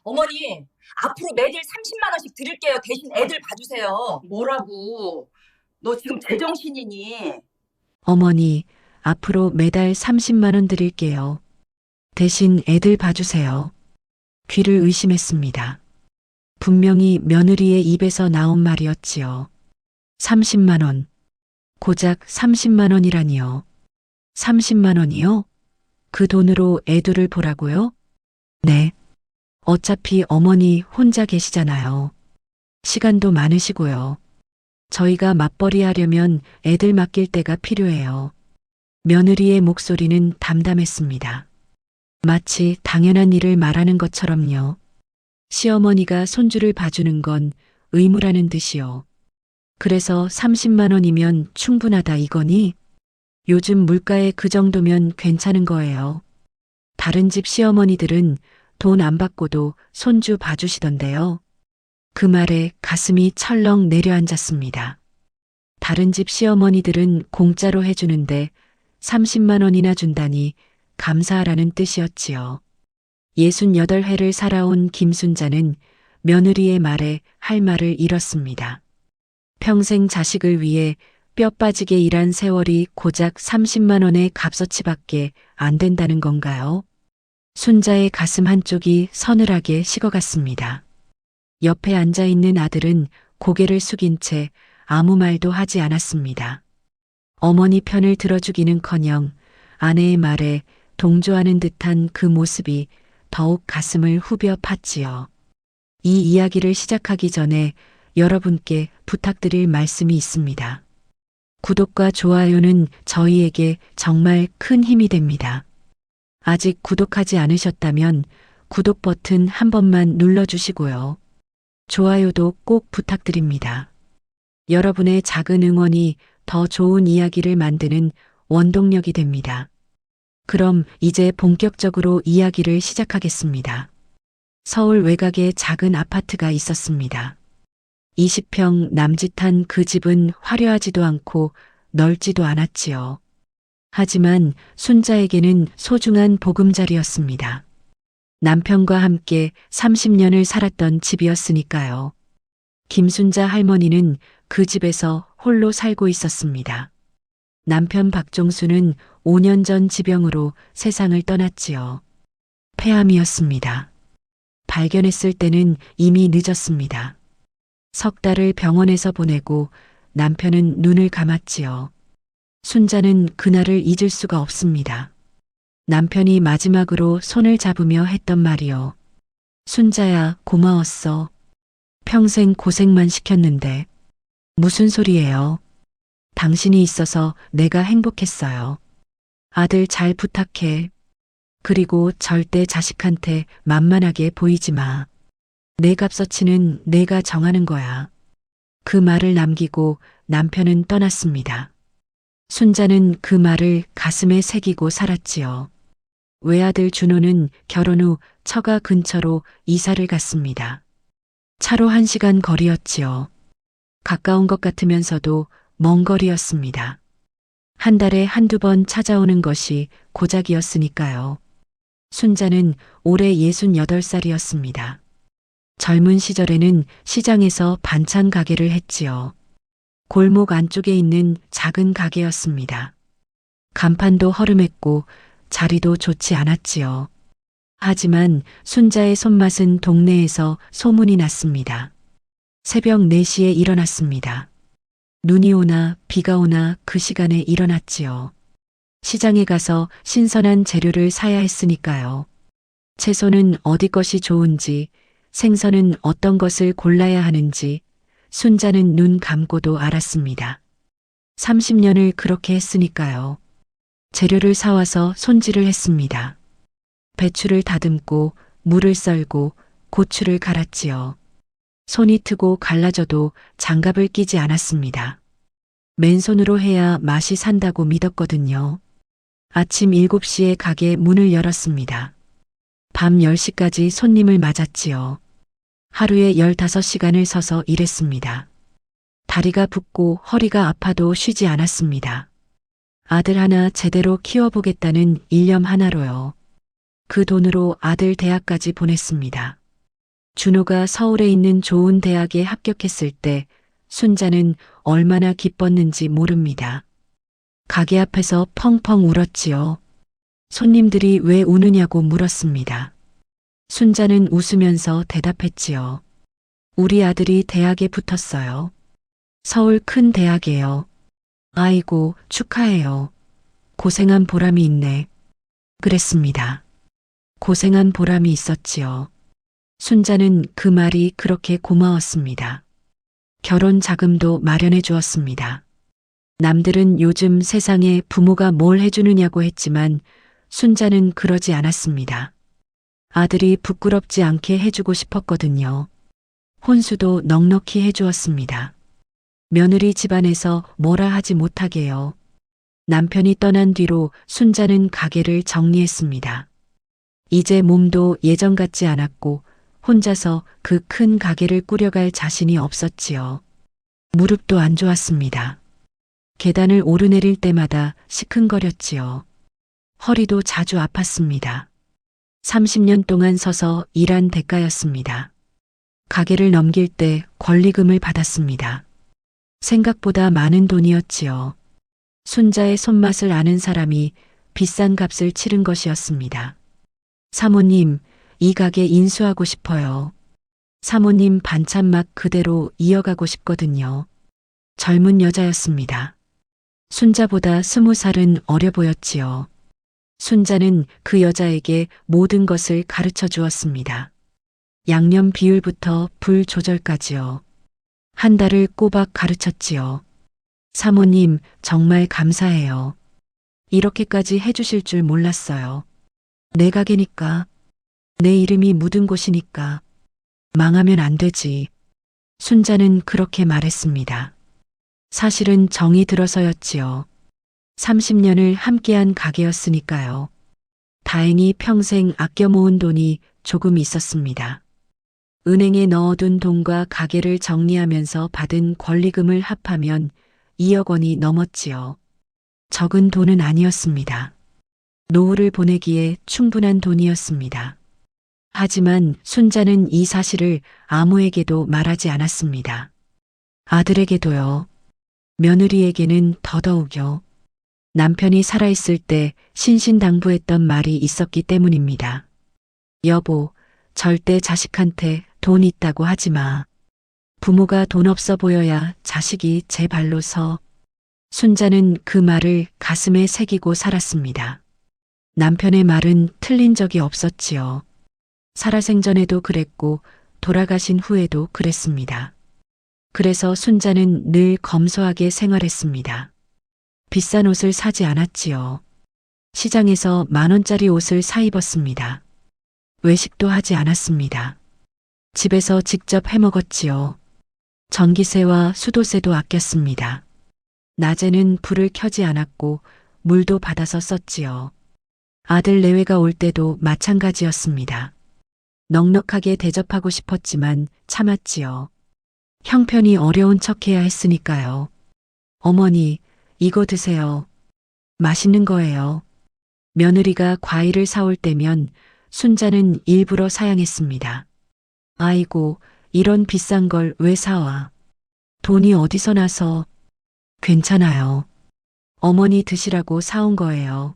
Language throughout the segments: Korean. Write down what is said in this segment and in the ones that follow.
어머니, 앞으로 매달 30만 원씩 드릴게요. 대신 애들 봐주세요. 뭐라고? 너 지금 제정신이니? 어머니, 앞으로 매달 30만 원 드릴게요. 대신 애들 봐주세요. 귀를 의심했습니다. 분명히 며느리의 입에서 나온 말이었지요. 30만 원. 고작 30만 원이라니요. 30만 원이요? 그 돈으로 애들을 보라고요? 네. 어차피 어머니 혼자 계시잖아요. 시간도 많으시고요. 저희가 맞벌이 하려면 애들 맡길 때가 필요해요. 며느리의 목소리는 담담했습니다. 마치 당연한 일을 말하는 것처럼요. 시어머니가 손주를 봐주는 건 의무라는 듯이요. 그래서 30만 원이면 충분하다 이거니? 요즘 물가에 그 정도면 괜찮은 거예요. 다른 집 시어머니들은 돈 안 받고도 손주 봐주시던데요. 그 말에 가슴이 철렁 내려앉았습니다. 다른 집 시어머니들은 공짜로 해주는데 30만 원이나 준다니 감사하라는 뜻이었지요. 68회를 살아온 김순자는 며느리의 말에 할 말을 잃었습니다. 평생 자식을 위해 뼈 빠지게 일한 세월이 고작 30만 원의 값어치밖에 안 된다는 건가요? 순자의 가슴 한쪽이 서늘하게 식어갔습니다. 옆에 앉아있는 아들은 고개를 숙인 채 아무 말도 하지 않았습니다. 어머니 편을 들어주기는커녕 아내의 말에 동조하는 듯한 그 모습이 더욱 가슴을 후벼 팠지요. 이 이야기를 시작하기 전에 여러분께 부탁드릴 말씀이 있습니다. 구독과 좋아요는 저희에게 정말 큰 힘이 됩니다. 아직 구독하지 않으셨다면 구독 버튼 한 번만 눌러주시고요. 좋아요도 꼭 부탁드립니다. 여러분의 작은 응원이 더 좋은 이야기를 만드는 원동력이 됩니다. 그럼 이제 본격적으로 이야기를 시작하겠습니다. 서울 외곽에 작은 아파트가 있었습니다. 20평 남짓한 그 집은 화려하지도 않고 넓지도 않았지요. 하지만 순자에게는 소중한 보금자리였습니다. 남편과 함께 30년을 살았던 집이었으니까요. 김순자 할머니는 그 집에서 홀로 살고 있었습니다. 남편 박종수는 5년 전 지병으로 세상을 떠났지요. 폐암이었습니다. 발견했을 때는 이미 늦었습니다. 석 달을 병원에서 보내고 남편은 눈을 감았지요. 순자는 그날을 잊을 수가 없습니다. 남편이 마지막으로 손을 잡으며 했던 말이요. 순자야, 고마웠어. 평생 고생만 시켰는데. 무슨 소리예요? 당신이 있어서 내가 행복했어요. 아들 잘 부탁해. 그리고 절대 자식한테 만만하게 보이지 마. 내 값어치는 내가 정하는 거야. 그 말을 남기고 남편은 떠났습니다. 순자는 그 말을 가슴에 새기고 살았지요. 외아들 준호는 결혼 후 처가 근처로 이사를 갔습니다. 차로 1시간 거리였지요. 가까운 것 같으면서도 먼 거리였습니다. 한 달에 한두 번 찾아오는 것이 고작이었으니까요. 순자는 올해 68살이었습니다. 젊은 시절에는 시장에서 반찬 가게를 했지요. 골목 안쪽에 있는 작은 가게였습니다. 간판도 허름했고 자리도 좋지 않았지요. 하지만 순자의 손맛은 동네에서 소문이 났습니다. 새벽 4시에 일어났습니다. 눈이 오나 비가 오나 그 시간에 일어났지요. 시장에 가서 신선한 재료를 사야 했으니까요. 채소는 어디 것이 좋은지, 생선은 어떤 것을 골라야 하는지 순자는 눈 감고도 알았습니다. 30년을 그렇게 했으니까요. 재료를 사와서 손질을 했습니다. 배추를 다듬고 물을 썰고 고추를 갈았지요. 손이 트고 갈라져도 장갑을 끼지 않았습니다. 맨손으로 해야 맛이 산다고 믿었거든요. 아침 7시에 가게 문을 열었습니다. 밤 10시까지 손님을 맞았지요. 하루에 15시간을 서서 일했습니다. 다리가 붓고 허리가 아파도 쉬지 않았습니다. 아들 하나 제대로 키워보겠다는 일념 하나로요. 그 돈으로 아들 대학까지 보냈습니다. 준호가 서울에 있는 좋은 대학에 합격했을 때 순자는 얼마나 기뻤는지 모릅니다. 가게 앞에서 펑펑 울었지요. 손님들이 왜 우느냐고 물었습니다. 순자는 웃으면서 대답했지요. 우리 아들이 대학에 붙었어요. 서울 큰 대학이에요. 아이고, 축하해요. 고생한 보람이 있네. 그랬습니다. 고생한 보람이 있었지요. 순자는 그 말이 그렇게 고마웠습니다. 결혼 자금도 마련해 주었습니다. 남들은 요즘 세상에 부모가 뭘 해주느냐고 했지만 순자는 그러지 않았습니다. 아들이 부끄럽지 않게 해주고 싶었거든요. 혼수도 넉넉히 해주었습니다. 며느리 집안에서 뭐라 하지 못하게요. 남편이 떠난 뒤로 순자는 가게를 정리했습니다. 이제 몸도 예전 같지 않았고 혼자서 그 큰 가게를 꾸려갈 자신이 없었지요. 무릎도 안 좋았습니다. 계단을 오르내릴 때마다 시큰거렸지요. 허리도 자주 아팠습니다. 30년 동안 서서 일한 대가였습니다. 가게를 넘길 때 권리금을 받았습니다. 생각보다 많은 돈이었지요. 순자의 손맛을 아는 사람이 비싼 값을 치른 것이었습니다. 사모님, 이 가게 인수하고 싶어요. 사모님 반찬 맛 그대로 이어가고 싶거든요. 젊은 여자였습니다. 순자보다 20살은 어려 보였지요. 순자는 그 여자에게 모든 것을 가르쳐 주었습니다. 양념 비율부터 불 조절까지요. 한 달을 꼬박 가르쳤지요. 사모님, 정말 감사해요. 이렇게까지 해주실 줄 몰랐어요. 내 가게니까. 내 이름이 묻은 곳이니까. 망하면 안 되지. 순자는 그렇게 말했습니다. 사실은 정이 들어서였지요. 30년을 함께한 가게였으니까요. 다행히 평생 아껴 모은 돈이 조금 있었습니다. 은행에 넣어둔 돈과 가게를 정리하면서 받은 권리금을 합하면 2억 원이 넘었지요. 적은 돈은 아니었습니다. 노후를 보내기에 충분한 돈이었습니다. 하지만 순자는 이 사실을 아무에게도 말하지 않았습니다. 아들에게도요. 며느리에게는 더더욱요. 남편이 살아있을 때 신신당부했던 말이 있었기 때문입니다. 여보, 절대 자식한테 돈 있다고 하지 마. 부모가 돈 없어 보여야 자식이 제 발로 서. 순자는 그 말을 가슴에 새기고 살았습니다. 남편의 말은 틀린 적이 없었지요. 살아생전에도 그랬고 돌아가신 후에도 그랬습니다. 그래서 순자는 늘 검소하게 생활했습니다. 비싼 옷을 사지 않았지요. 시장에서 10,000원짜리 옷을 사 입었습니다. 외식도 하지 않았습니다. 집에서 직접 해 먹었지요. 전기세와 수도세도 아꼈습니다. 낮에는 불을 켜지 않았고 물도 받아서 썼지요. 아들 내외가 올 때도 마찬가지였습니다. 넉넉하게 대접하고 싶었지만 참았지요. 형편이 어려운 척해야 했으니까요. 어머니, 이거 드세요. 맛있는 거예요. 며느리가 과일을 사올 때면 순자는 일부러 사양했습니다. 아이고, 이런 비싼 걸 왜 사와? 돈이 어디서 나서? 괜찮아요. 어머니 드시라고 사온 거예요.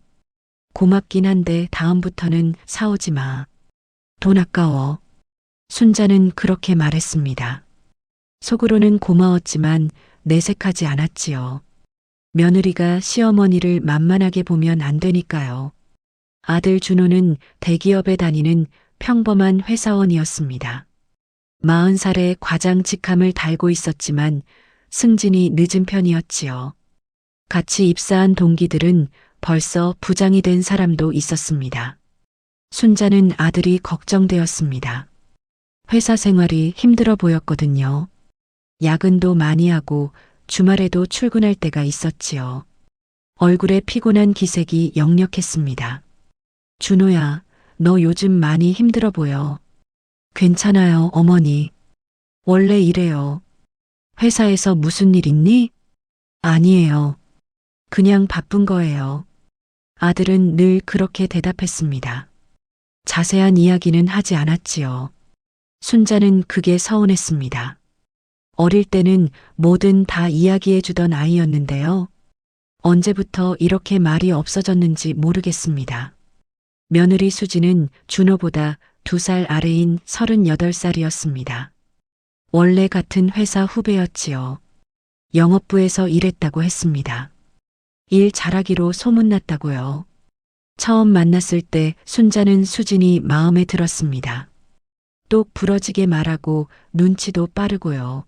고맙긴 한데 다음부터는 사오지 마. 돈 아까워. 순자는 그렇게 말했습니다. 속으로는 고마웠지만 내색하지 않았지요. 며느리가 시어머니를 만만하게 보면 안 되니까요. 아들 준호는 대기업에 다니는 평범한 회사원이었습니다. 40살에 과장 직함을 달고 있었지만 승진이 늦은 편이었지요. 같이 입사한 동기들은 벌써 부장이 된 사람도 있었습니다. 순자는 아들이 걱정되었습니다. 회사 생활이 힘들어 보였거든요. 야근도 많이 하고 주말에도 출근할 때가 있었지요. 얼굴에 피곤한 기색이 역력했습니다. 준호야, 너 요즘 많이 힘들어 보여. 괜찮아요, 어머니. 원래 이래요. 회사에서 무슨 일 있니? 아니에요. 그냥 바쁜 거예요. 아들은 늘 그렇게 대답했습니다. 자세한 이야기는 하지 않았지요. 순자는 그게 서운했습니다. 어릴 때는 뭐든 다 이야기해 주던 아이였는데요. 언제부터 이렇게 말이 없어졌는지 모르겠습니다. 며느리 수지는 준호보다 2살 아래인 38살이었습니다. 원래 같은 회사 후배였지요. 영업부에서 일했다고 했습니다. 일 잘하기로 소문났다고요. 처음 만났을 때 순자는 수진이 마음에 들었습니다. 똑 부러지게 말하고 눈치도 빠르고요.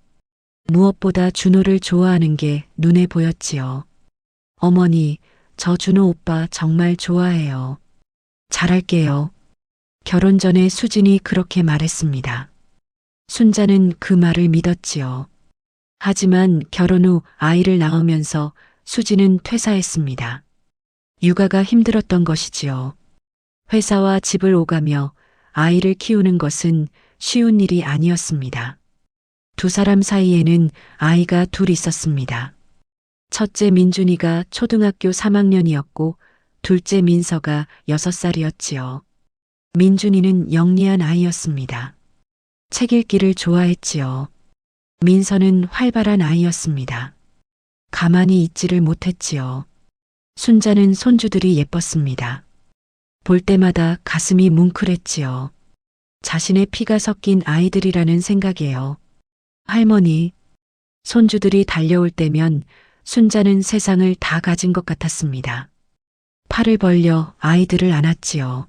무엇보다 준호를 좋아하는 게 눈에 보였지요. 어머니, 저 준호 오빠 정말 좋아해요. 잘할게요. 결혼 전에 수진이 그렇게 말했습니다. 순자는 그 말을 믿었지요. 하지만 결혼 후 아이를 낳으면서 수진은 퇴사했습니다. 육아가 힘들었던 것이지요. 회사와 집을 오가며 아이를 키우는 것은 쉬운 일이 아니었습니다. 2사람 사이에는 아이가 둘 있었습니다. 첫째 민준이가 초등학교 3학년이었고 둘째 민서가 6살이었지요. 민준이는 영리한 아이였습니다. 책 읽기를 좋아했지요. 민서는 활발한 아이였습니다. 가만히 있지를 못했지요. 순자는 손주들이 예뻤습니다. 볼 때마다 가슴이 뭉클했지요. 자신의 피가 섞인 아이들이라는 생각이에요. 할머니, 손주들이 달려올 때면 순자는 세상을 다 가진 것 같았습니다. 팔을 벌려 아이들을 안았지요.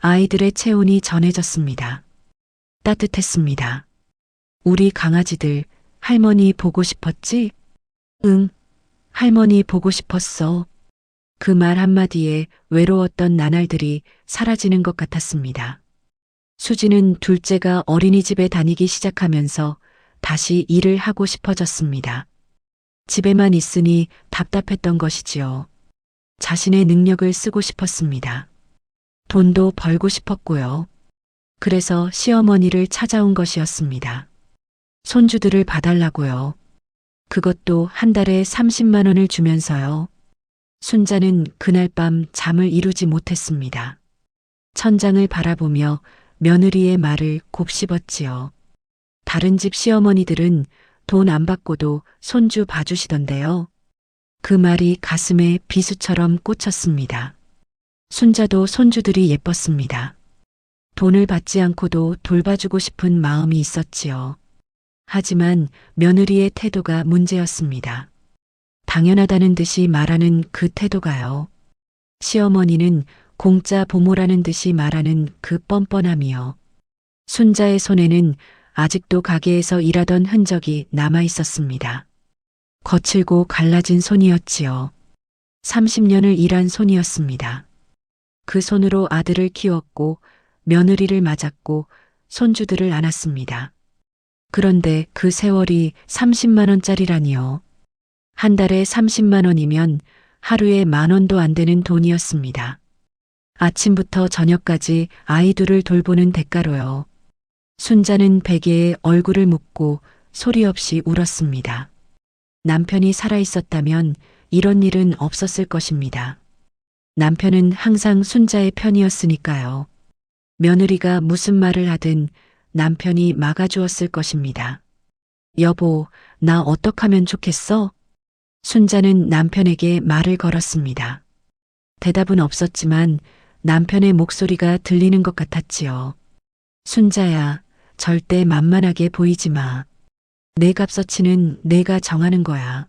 아이들의 체온이 전해졌습니다. 따뜻했습니다. 우리 강아지들 할머니 보고 싶었지? 응, 할머니 보고 싶었어. 그 말 한마디에 외로웠던 나날들이 사라지는 것 같았습니다. 수지는 둘째가 어린이집에 다니기 시작하면서 다시 일을 하고 싶어졌습니다. 집에만 있으니 답답했던 것이지요. 자신의 능력을 쓰고 싶었습니다. 돈도 벌고 싶었고요. 그래서 시어머니를 찾아온 것이었습니다. 손주들을 봐달라고요. 그것도 한 달에 30만 원을 주면서요. 순자는 그날 밤 잠을 이루지 못했습니다. 천장을 바라보며 며느리의 말을 곱씹었지요. 다른 집 시어머니들은 돈 안 받고도 손주 봐주시던데요. 그 말이 가슴에 비수처럼 꽂혔습니다. 순자도 손주들이 예뻤습니다. 돈을 받지 않고도 돌봐주고 싶은 마음이 있었지요. 하지만 며느리의 태도가 문제였습니다. 당연하다는 듯이 말하는 그 태도가요. 시어머니는 공짜 보모라는 듯이 말하는 그 뻔뻔함이요. 순자의 손에는 아직도 가게에서 일하던 흔적이 남아 있었습니다. 거칠고 갈라진 손이었지요. 30년을 일한 손이었습니다. 그 손으로 아들을 키웠고 며느리를 맞았고 손주들을 안았습니다. 그런데 그 세월이 30만 원짜리라니요. 한 달에 30만 원이면 하루에 10,000원도 안 되는 돈이었습니다. 아침부터 저녁까지 아이 둘을 돌보는 대가로요. 순자는 베개에 얼굴을 묻고 소리 없이 울었습니다. 남편이 살아있었다면 이런 일은 없었을 것입니다. 남편은 항상 순자의 편이었으니까요. 며느리가 무슨 말을 하든 남편이 막아주었을 것입니다. 여보, 나 어떡하면 좋겠어? 순자는 남편에게 말을 걸었습니다. 대답은 없었지만 남편의 목소리가 들리는 것 같았지요. 순자야, 절대 만만하게 보이지 마. 내 값어치는 내가 정하는 거야.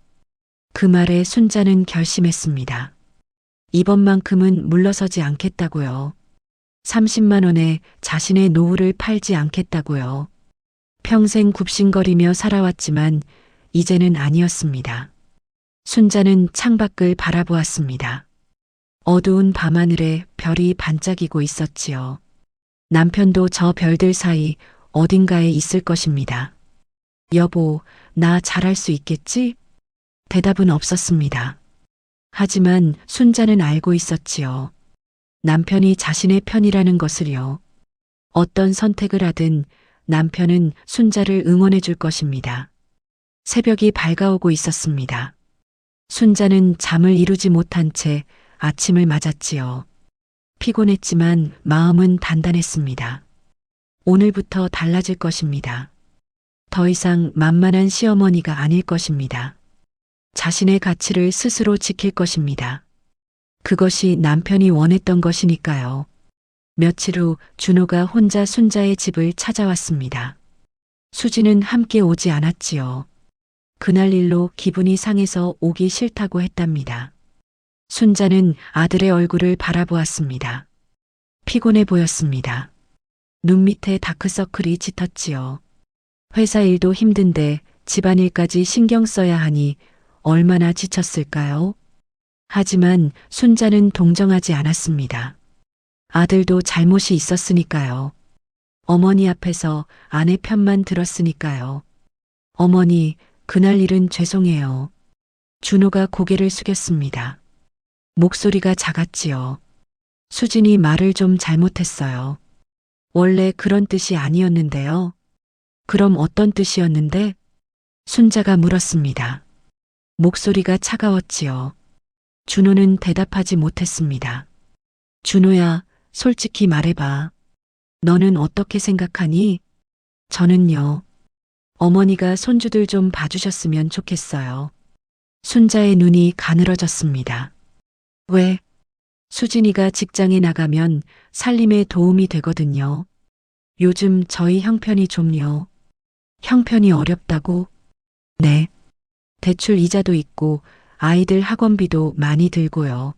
그 말에 순자는 결심했습니다. 이번만큼은 물러서지 않겠다고요. 30만 원에 자신의 노후를 팔지 않겠다고요. 평생 굽신거리며 살아왔지만 이제는 아니었습니다. 순자는 창밖을 바라보았습니다. 어두운 밤하늘에 별이 반짝이고 있었지요. 남편도 저 별들 사이 어딘가에 있을 것입니다. 여보, 나 잘할 수 있겠지? 대답은 없었습니다. 하지만 순자는 알고 있었지요. 남편이 자신의 편이라는 것을요. 어떤 선택을 하든 남편은 순자를 응원해 줄 것입니다. 새벽이 밝아오고 있었습니다. 순자는 잠을 이루지 못한 채 아침을 맞았지요. 피곤했지만 마음은 단단했습니다. 오늘부터 달라질 것입니다. 더 이상 만만한 시어머니가 아닐 것입니다. 자신의 가치를 스스로 지킬 것입니다. 그것이 남편이 원했던 것이니까요. 며칠 후 준호가 혼자 순자의 집을 찾아왔습니다. 수지는 함께 오지 않았지요. 그날 일로 기분이 상해서 오기 싫다고 했답니다. 순자는 아들의 얼굴을 바라보았습니다. 피곤해 보였습니다. 눈 밑에 다크서클이 짙었지요. 회사 일도 힘든데 집안일까지 신경 써야 하니 얼마나 지쳤을까요? 하지만 순자는 동정하지 않았습니다. 아들도 잘못이 있었으니까요. 어머니 앞에서 아내 편만 들었으니까요. 어머니, 그날 일은 죄송해요. 준호가 고개를 숙였습니다. 목소리가 작았지요. 수진이 말을 좀 잘못했어요. 원래 그런 뜻이 아니었는데요. 그럼 어떤 뜻이었는데? 순자가 물었습니다. 목소리가 차가웠지요. 준호는 대답하지 못했습니다. 준호야, 솔직히 말해봐. 너는 어떻게 생각하니? 저는요. 어머니가 손주들 좀 봐주셨으면 좋겠어요. 순자의 눈이 가늘어졌습니다. 왜? 수진이가 직장에 나가면 살림에 도움이 되거든요. 요즘 저희 형편이 좀요. 형편이 어렵다고? 네. 대출 이자도 있고 아이들 학원비도 많이 들고요.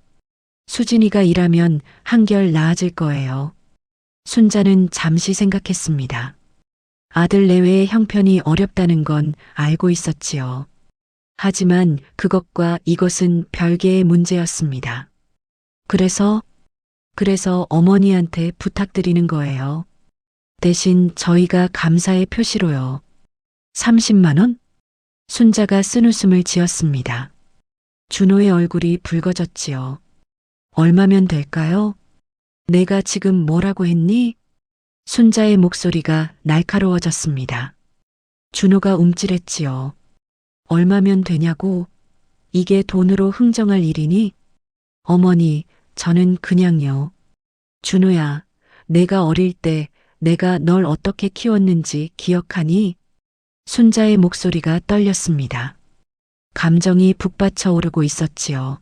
수진이가 일하면 한결 나아질 거예요. 순자는 잠시 생각했습니다. 아들 내외의 형편이 어렵다는 건 알고 있었지요. 하지만 그것과 이것은 별개의 문제였습니다. 그래서 어머니한테 부탁드리는 거예요. 대신 저희가 감사의 표시로요. 30만 원? 순자가 쓴웃음을 지었습니다. 준호의 얼굴이 붉어졌지요. 얼마면 될까요? 내가 지금 뭐라고 했니? 순자의 목소리가 날카로워졌습니다. 준호가 움찔했지요. 얼마면 되냐고? 이게 돈으로 흥정할 일이니? 어머니, 저는 그냥요. 준호야, 내가 어릴 때 내가 널 어떻게 키웠는지 기억하니? 순자의 목소리가 떨렸습니다. 감정이 북받쳐 오르고 있었지요.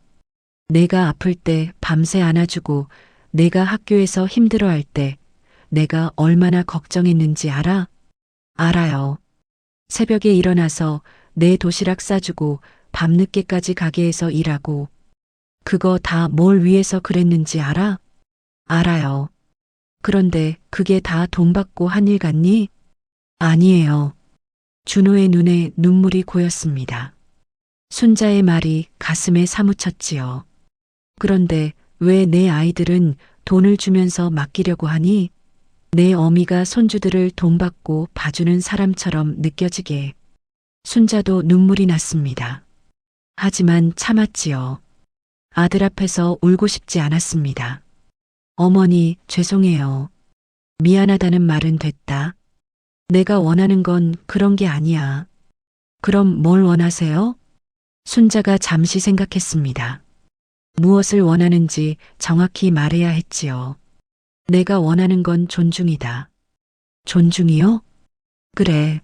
내가 아플 때 밤새 안아주고 내가 학교에서 힘들어할 때 내가 얼마나 걱정했는지 알아? 알아요. 새벽에 일어나서 내 도시락 싸주고 밤늦게까지 가게에서 일하고 그거 다 뭘 위해서 그랬는지 알아? 알아요. 그런데 그게 다 돈 받고 한 일 같니? 아니에요. 준호의 눈에 눈물이 고였습니다. 순자의 말이 가슴에 사무쳤지요. 그런데 왜 내 아이들은 돈을 주면서 맡기려고 하니? 내 어미가 손주들을 돈 받고 봐주는 사람처럼 느껴지게. 순자도 눈물이 났습니다. 하지만 참았지요. 아들 앞에서 울고 싶지 않았습니다. 어머니, 죄송해요. 미안하다는 말은 됐다. 내가 원하는 건 그런 게 아니야. 그럼 뭘 원하세요? 순자가 잠시 생각했습니다. 무엇을 원하는지 정확히 말해야 했지요. 내가 원하는 건 존중이다. 존중이요? 그래.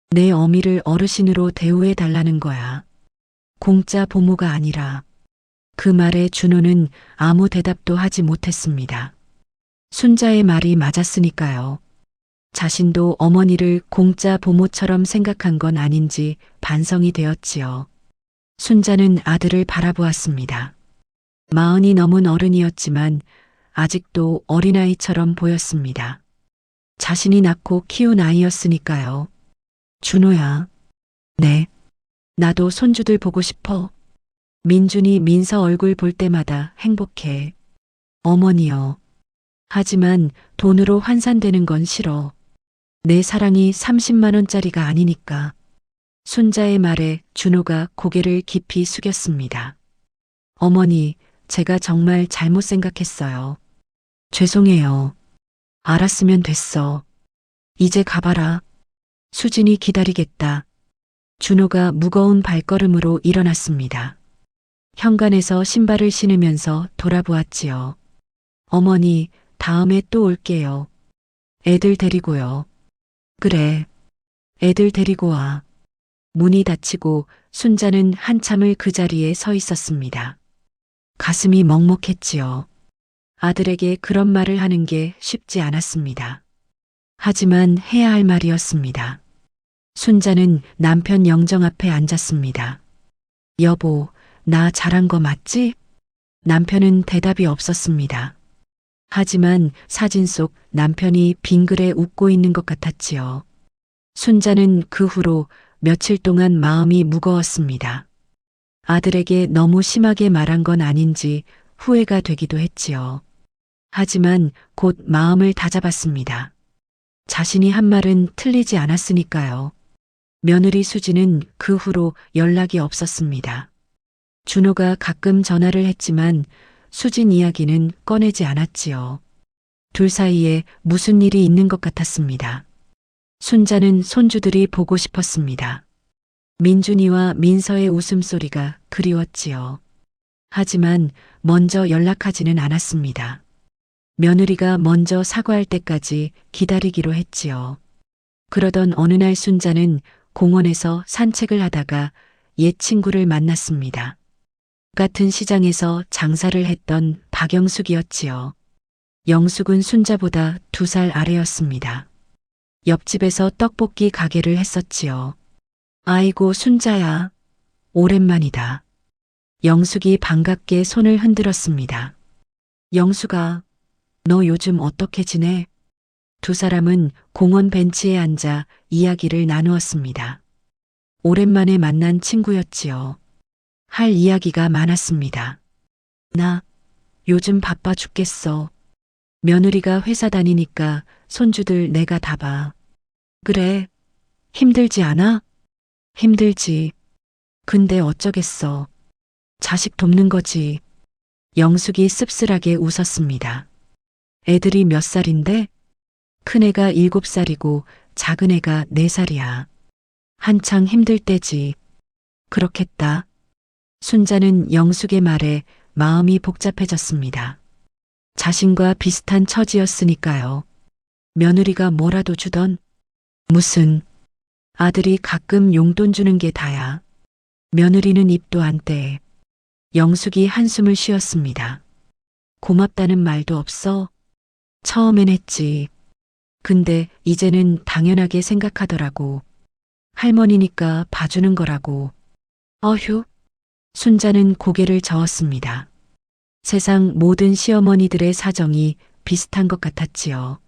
내 어미를 어르신으로 대우해 달라는 거야. 공짜 보모가 아니라. 그 말에 준호는 아무 대답도 하지 못했습니다. 순자의 말이 맞았으니까요. 자신도 어머니를 공짜 보모처럼 생각한 건 아닌지 반성이 되었지요. 순자는 아들을 바라보았습니다. 40이 넘은 어른이었지만 아직도 어린아이처럼 보였습니다. 자신이 낳고 키운 아이였으니까요. 준호야. 네. 나도 손주들 보고 싶어. 민준이 민서 얼굴 볼 때마다 행복해. 어머니요. 하지만 돈으로 환산되는 건 싫어. 내 사랑이 30만 원짜리가 아니니까. 순자의 말에 준호가 고개를 깊이 숙였습니다. 어머니, 제가 정말 잘못 생각했어요. 죄송해요. 알았으면 됐어. 이제 가봐라. 수진이 기다리겠다. 준호가 무거운 발걸음으로 일어났습니다. 현관에서 신발을 신으면서 돌아보았지요. 어머니, 다음에 또 올게요. 애들 데리고요. 그래, 애들 데리고 와. 문이 닫히고 순자는 한참을 그 자리에 서 있었습니다. 가슴이 먹먹했지요. 아들에게 그런 말을 하는 게 쉽지 않았습니다. 하지만 해야 할 말이었습니다. 순자는 남편 영정 앞에 앉았습니다. 여보, 나 잘한 거 맞지? 남편은 대답이 없었습니다. 하지만 사진 속 남편이 빙그레 웃고 있는 것 같았지요. 순자는 그 후로 며칠 동안 마음이 무거웠습니다. 아들에게 너무 심하게 말한 건 아닌지 후회가 되기도 했지요. 하지만 곧 마음을 다잡았습니다. 자신이 한 말은 틀리지 않았으니까요. 며느리 수지는 그 후로 연락이 없었습니다. 준호가 가끔 전화를 했지만 수진 이야기는 꺼내지 않았지요. 둘 사이에 무슨 일이 있는 것 같았습니다. 순자는 손주들이 보고 싶었습니다. 민준이와 민서의 웃음소리가 그리웠지요. 하지만 먼저 연락하지는 않았습니다. 며느리가 먼저 사과할 때까지 기다리기로 했지요. 그러던 어느 날 순자는 공원에서 산책을 하다가 옛 친구를 만났습니다. 같은 시장에서 장사를 했던 박영숙이었지요. 영숙은 순자보다 2살 아래였습니다. 옆집에서 떡볶이 가게를 했었지요. 아이고 순자야, 오랜만이다. 영숙이 반갑게 손을 흔들었습니다. 영숙아, 너 요즘 어떻게 지내? 두 사람은 공원 벤치에 앉아 이야기를 나누었습니다. 오랜만에 만난 친구였지요. 할 이야기가 많았습니다. 나 요즘 바빠 죽겠어. 며느리가 회사 다니니까 손주들 내가 다 봐. 그래, 힘들지 않아? 힘들지. 근데 어쩌겠어. 자식 돕는 거지. 영숙이 씁쓸하게 웃었습니다. 애들이 몇 살인데? 큰애가 7살이고 작은애가 4살이야. 한창 힘들 때지. 그렇겠다. 순자는 영숙의 말에 마음이 복잡해졌습니다. 자신과 비슷한 처지였으니까요. 며느리가 뭐라도 주던 무슨 아들이 가끔 용돈 주는 게 다야. 며느리는 입도 안 떼. 영숙이 한숨을 쉬었습니다. 고맙다는 말도 없어? 처음엔 했지. 근데 이제는 당연하게 생각하더라고. 할머니니까 봐주는 거라고. 어휴. 순자는 고개를 저었습니다. 세상 모든 시어머니들의 사정이 비슷한 것 같았지요.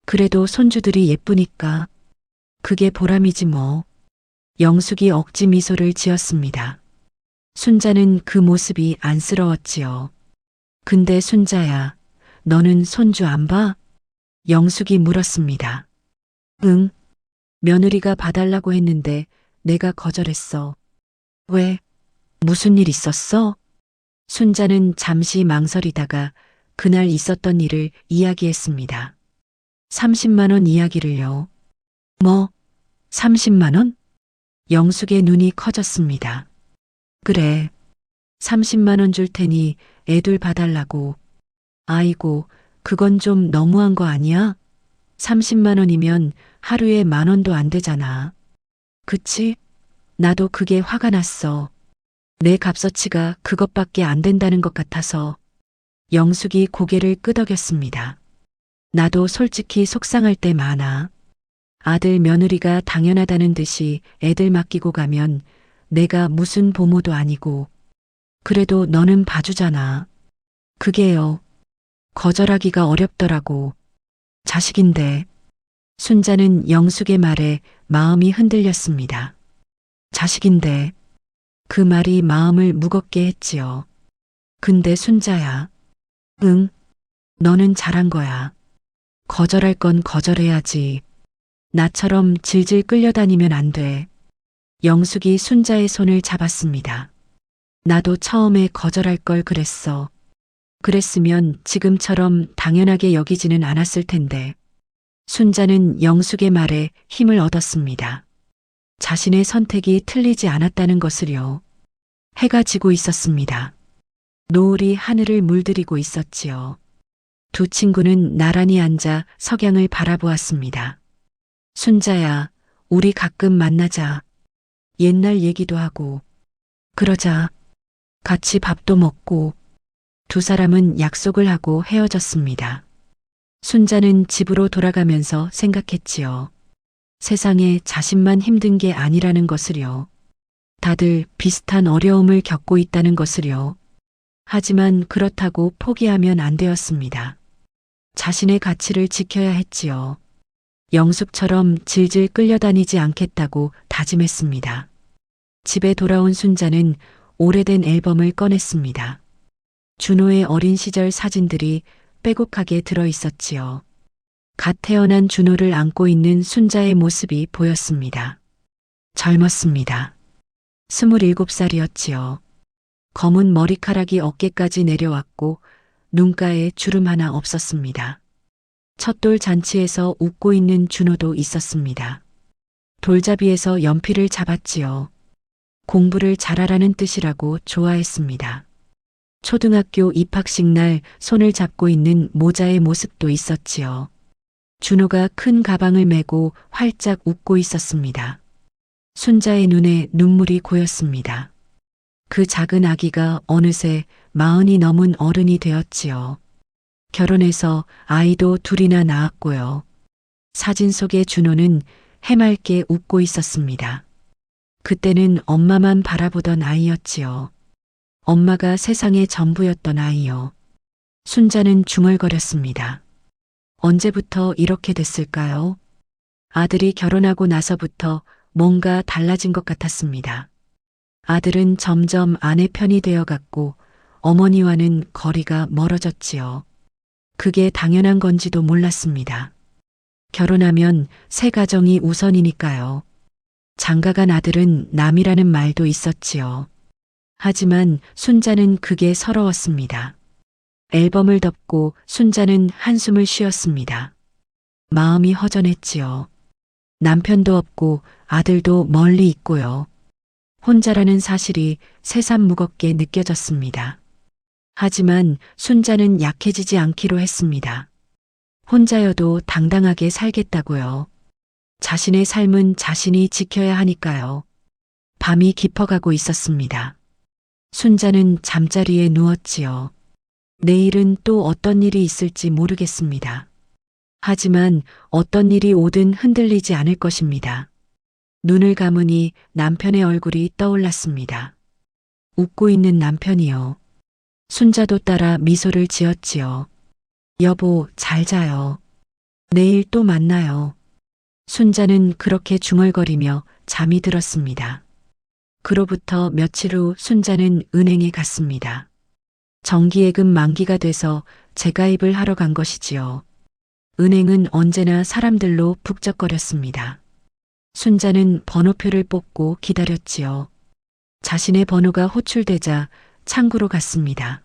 그래도 손주들이 예쁘니까 그게 보람이지 뭐. 영숙이 억지 미소를 지었습니다. 순자는 그 모습이 안쓰러웠지요. 근데 순자야, 너는 손주 안 봐? 영숙이 물었습니다. 응. 며느리가 봐달라고 했는데 내가 거절했어. 왜? 무슨 일 있었어? 순자는 잠시 망설이다가 그날 있었던 일을 이야기했습니다. 30만 원 이야기를요. 뭐? 30만 원? 영숙의 눈이 커졌습니다. 그래. 30만 원 줄 테니 애들 봐달라고. 아이고, 그건 좀 너무한 거 아니야? 30만 원이면 하루에 10,000원도 안 되잖아. 그치? 나도 그게 화가 났어. 내 값어치가 그것밖에 안 된다는 것 같아서. 영숙이 고개를 끄덕였습니다. 나도 솔직히 속상할 때 많아. 아들 며느리가 당연하다는 듯이 애들 맡기고 가면 내가 무슨 보모도 아니고. 그래도 너는 봐주잖아. 그게요. 거절하기가 어렵더라고. 자식인데. 순자는 영숙의 말에 마음이 흔들렸습니다. 자식인데. 그 말이 마음을 무겁게 했지요. 근데 순자야. 응, 너는 잘한 거야. 거절할 건 거절해야지. 나처럼 질질 끌려다니면 안 돼. 영숙이 순자의 손을 잡았습니다. 나도 처음에 거절할 걸 그랬어. 그랬으면 지금처럼 당연하게 여기지는 않았을 텐데. 순자는 영숙의 말에 힘을 얻었습니다. 자신의 선택이 틀리지 않았다는 것을요. 해가 지고 있었습니다. 노을이 하늘을 물들이고 있었지요. 두 친구는 나란히 앉아 석양을 바라보았습니다. 순자야, 우리 가끔 만나자. 옛날 얘기도 하고, 그러자. 같이 밥도 먹고. 두 사람은 약속을 하고 헤어졌습니다. 순자는 집으로 돌아가면서 생각했지요. 세상에 자신만 힘든 게 아니라는 것을요. 다들 비슷한 어려움을 겪고 있다는 것을요. 하지만 그렇다고 포기하면 안 되었습니다. 자신의 가치를 지켜야 했지요. 영숙처럼 질질 끌려다니지 않겠다고 다짐했습니다. 집에 돌아온 순자는 오래된 앨범을 꺼냈습니다. 준호의 어린 시절 사진들이 빼곡하게 들어 있었지요. 갓 태어난 준호를 안고 있는 순자의 모습이 보였습니다. 젊었습니다. 27살이었지요. 검은 머리카락이 어깨까지 내려왔고 눈가에 주름 하나 없었습니다. 첫돌 잔치에서 웃고 있는 준호도 있었습니다. 돌잡이에서 연필을 잡았지요. 공부를 잘하라는 뜻이라고 좋아했습니다. 초등학교 입학식 날 손을 잡고 있는 모자의 모습도 있었지요. 준호가 큰 가방을 메고 활짝 웃고 있었습니다. 순자의 눈에 눈물이 고였습니다. 그 작은 아기가 어느새 40이 넘은 어른이 되었지요. 결혼해서 아이도 둘이나 낳았고요. 사진 속의 준호는 해맑게 웃고 있었습니다. 그때는 엄마만 바라보던 아이였지요. 엄마가 세상의 전부였던 아이요. 순자는 중얼거렸습니다. 언제부터 이렇게 됐을까요? 아들이 결혼하고 나서부터 뭔가 달라진 것 같았습니다. 아들은 점점 아내 편이 되어갔고 어머니와는 거리가 멀어졌지요. 그게 당연한 건지도 몰랐습니다. 결혼하면 새 가정이 우선이니까요. 장가간 아들은 남이라는 말도 있었지요. 하지만 순자는 그게 서러웠습니다. 앨범을 덮고 순자는 한숨을 쉬었습니다. 마음이 허전했지요. 남편도 없고 아들도 멀리 있고요. 혼자라는 사실이 새삼 무겁게 느껴졌습니다. 하지만 순자는 약해지지 않기로 했습니다. 혼자여도 당당하게 살겠다고요. 자신의 삶은 자신이 지켜야 하니까요. 밤이 깊어가고 있었습니다. 순자는 잠자리에 누웠지요. 내일은 또 어떤 일이 있을지 모르겠습니다. 하지만 어떤 일이 오든 흔들리지 않을 것입니다. 눈을 감으니 남편의 얼굴이 떠올랐습니다. 웃고 있는 남편이요. 순자도 따라 미소를 지었지요. 여보, 잘 자요. 내일 또 만나요. 순자는 그렇게 중얼거리며 잠이 들었습니다. 그로부터 며칠 후 순자는 은행에 갔습니다. 정기예금 만기가 돼서 재가입을 하러 간 것이지요. 은행은 언제나 사람들로 북적거렸습니다. 순자는 번호표를 뽑고 기다렸지요. 자신의 번호가 호출되자 창구로 갔습니다.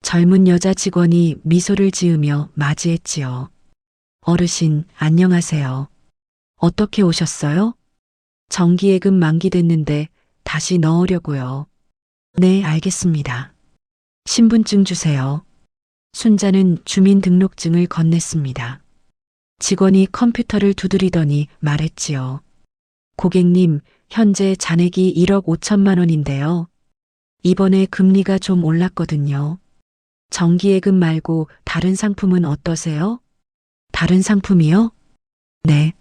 젊은 여자 직원이 미소를 지으며 맞이했지요. 어르신, 안녕하세요. 어떻게 오셨어요? 정기예금 만기됐는데 다시 넣으려고요. 네, 알겠습니다. 신분증 주세요. 순자는 주민등록증을 건넸습니다. 직원이 컴퓨터를 두드리더니 말했지요. 고객님, 현재 잔액이 1억 5천만 원인데요. 이번에 금리가 좀 올랐거든요. 정기예금 말고 다른 상품은 어떠세요? 다른 상품이요? 네.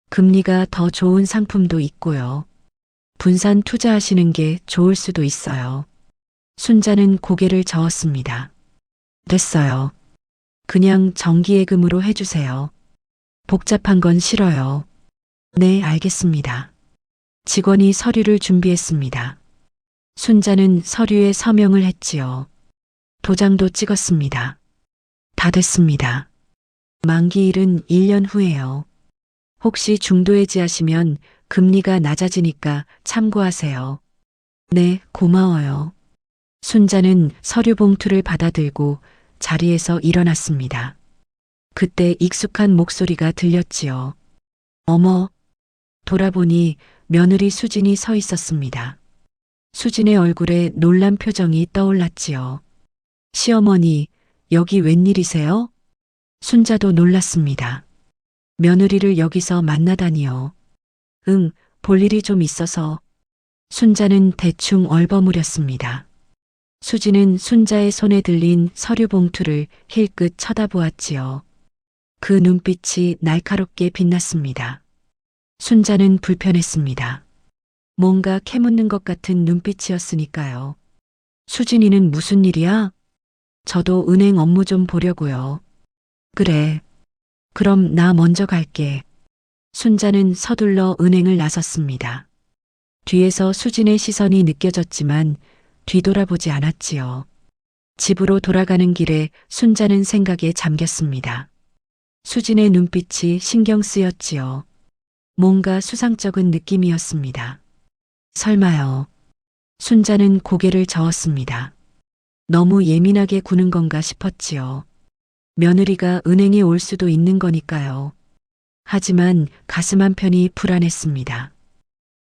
금리가 더 좋은 상품도 있고요. 분산 투자하시는 게 좋을 수도 있어요. 순자는 고개를 저었습니다. 됐어요. 그냥 정기예금으로 해주세요. 복잡한 건 싫어요. 네, 알겠습니다. 직원이 서류를 준비했습니다. 순자는 서류에 서명을 했지요. 도장도 찍었습니다. 다 됐습니다. 만기일은 1년 후에요. 혹시 중도해지하시면 금리가 낮아지니까 참고하세요. 네, 고마워요. 순자는 서류 봉투를 받아들고 자리에서 일어났습니다. 그때 익숙한 목소리가 들렸지요. 어머, 돌아보니 며느리 수진이 서 있었습니다. 수진의 얼굴에 놀란 표정이 떠올랐지요. 시어머니, 여기 웬일이세요? 순자도 놀랐습니다. 며느리를 여기서 만나다니요. 응, 볼 일이 좀 있어서. 순자는 대충 얼버무렸습니다. 수지는 순자의 손에 들린 서류 봉투를 힐끗 쳐다보았지요. 그 눈빛이 날카롭게 빛났습니다. 순자는 불편했습니다. 뭔가 캐묻는 것 같은 눈빛이었으니까요. 수진이는 무슨 일이야? 저도 은행 업무 좀 보려고요. 그래. 그럼 나 먼저 갈게. 순자는 서둘러 은행을 나섰습니다. 뒤에서 수진의 시선이 느껴졌지만 뒤돌아보지 않았지요. 집으로 돌아가는 길에 순자는 생각에 잠겼습니다. 수진의 눈빛이 신경 쓰였지요. 뭔가 수상쩍은 느낌이었습니다. 설마요. 순자는 고개를 저었습니다. 너무 예민하게 구는 건가 싶었지요. 며느리가 은행에 올 수도 있는 거니까요. 하지만 가슴 한편이 불안했습니다.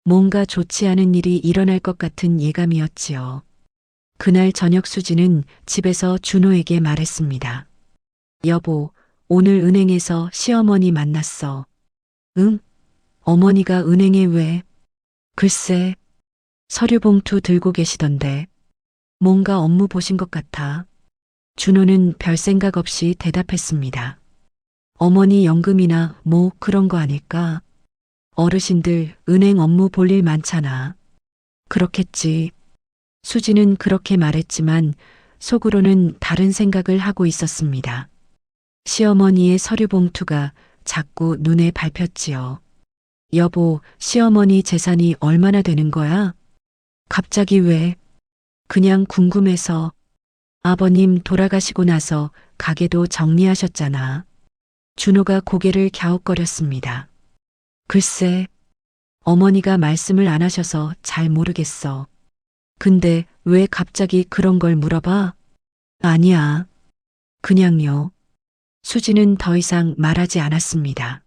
뭔가 좋지 않은 일이 일어날 것 같은 예감이었지요. 그날 저녁 수지는 집에서 준호에게 말했습니다. 여보, 오늘 은행에서 시어머니 만났어. 응? 어머니가 은행에 왜? 글쎄, 서류 봉투 들고 계시던데. 뭔가 업무 보신 것 같아. 준호는 별 생각 없이 대답했습니다. 어머니 연금이나 뭐 그런 거 아닐까? 어르신들 은행 업무 볼 일 많잖아. 그렇겠지. 수지는 그렇게 말했지만 속으로는 다른 생각을 하고 있었습니다. 시어머니의 서류 봉투가 자꾸 눈에 밟혔지요. 여보, 시어머니 재산이 얼마나 되는 거야? 갑자기 왜? 그냥 궁금해서. 아버님 돌아가시고 나서 가게도 정리하셨잖아. 준호가 고개를 갸웃거렸습니다. 글쎄, 어머니가 말씀을 안 하셔서 잘 모르겠어. 근데 왜 갑자기 그런 걸 물어봐? 아니야. 그냥요. 수지는 더 이상 말하지 않았습니다.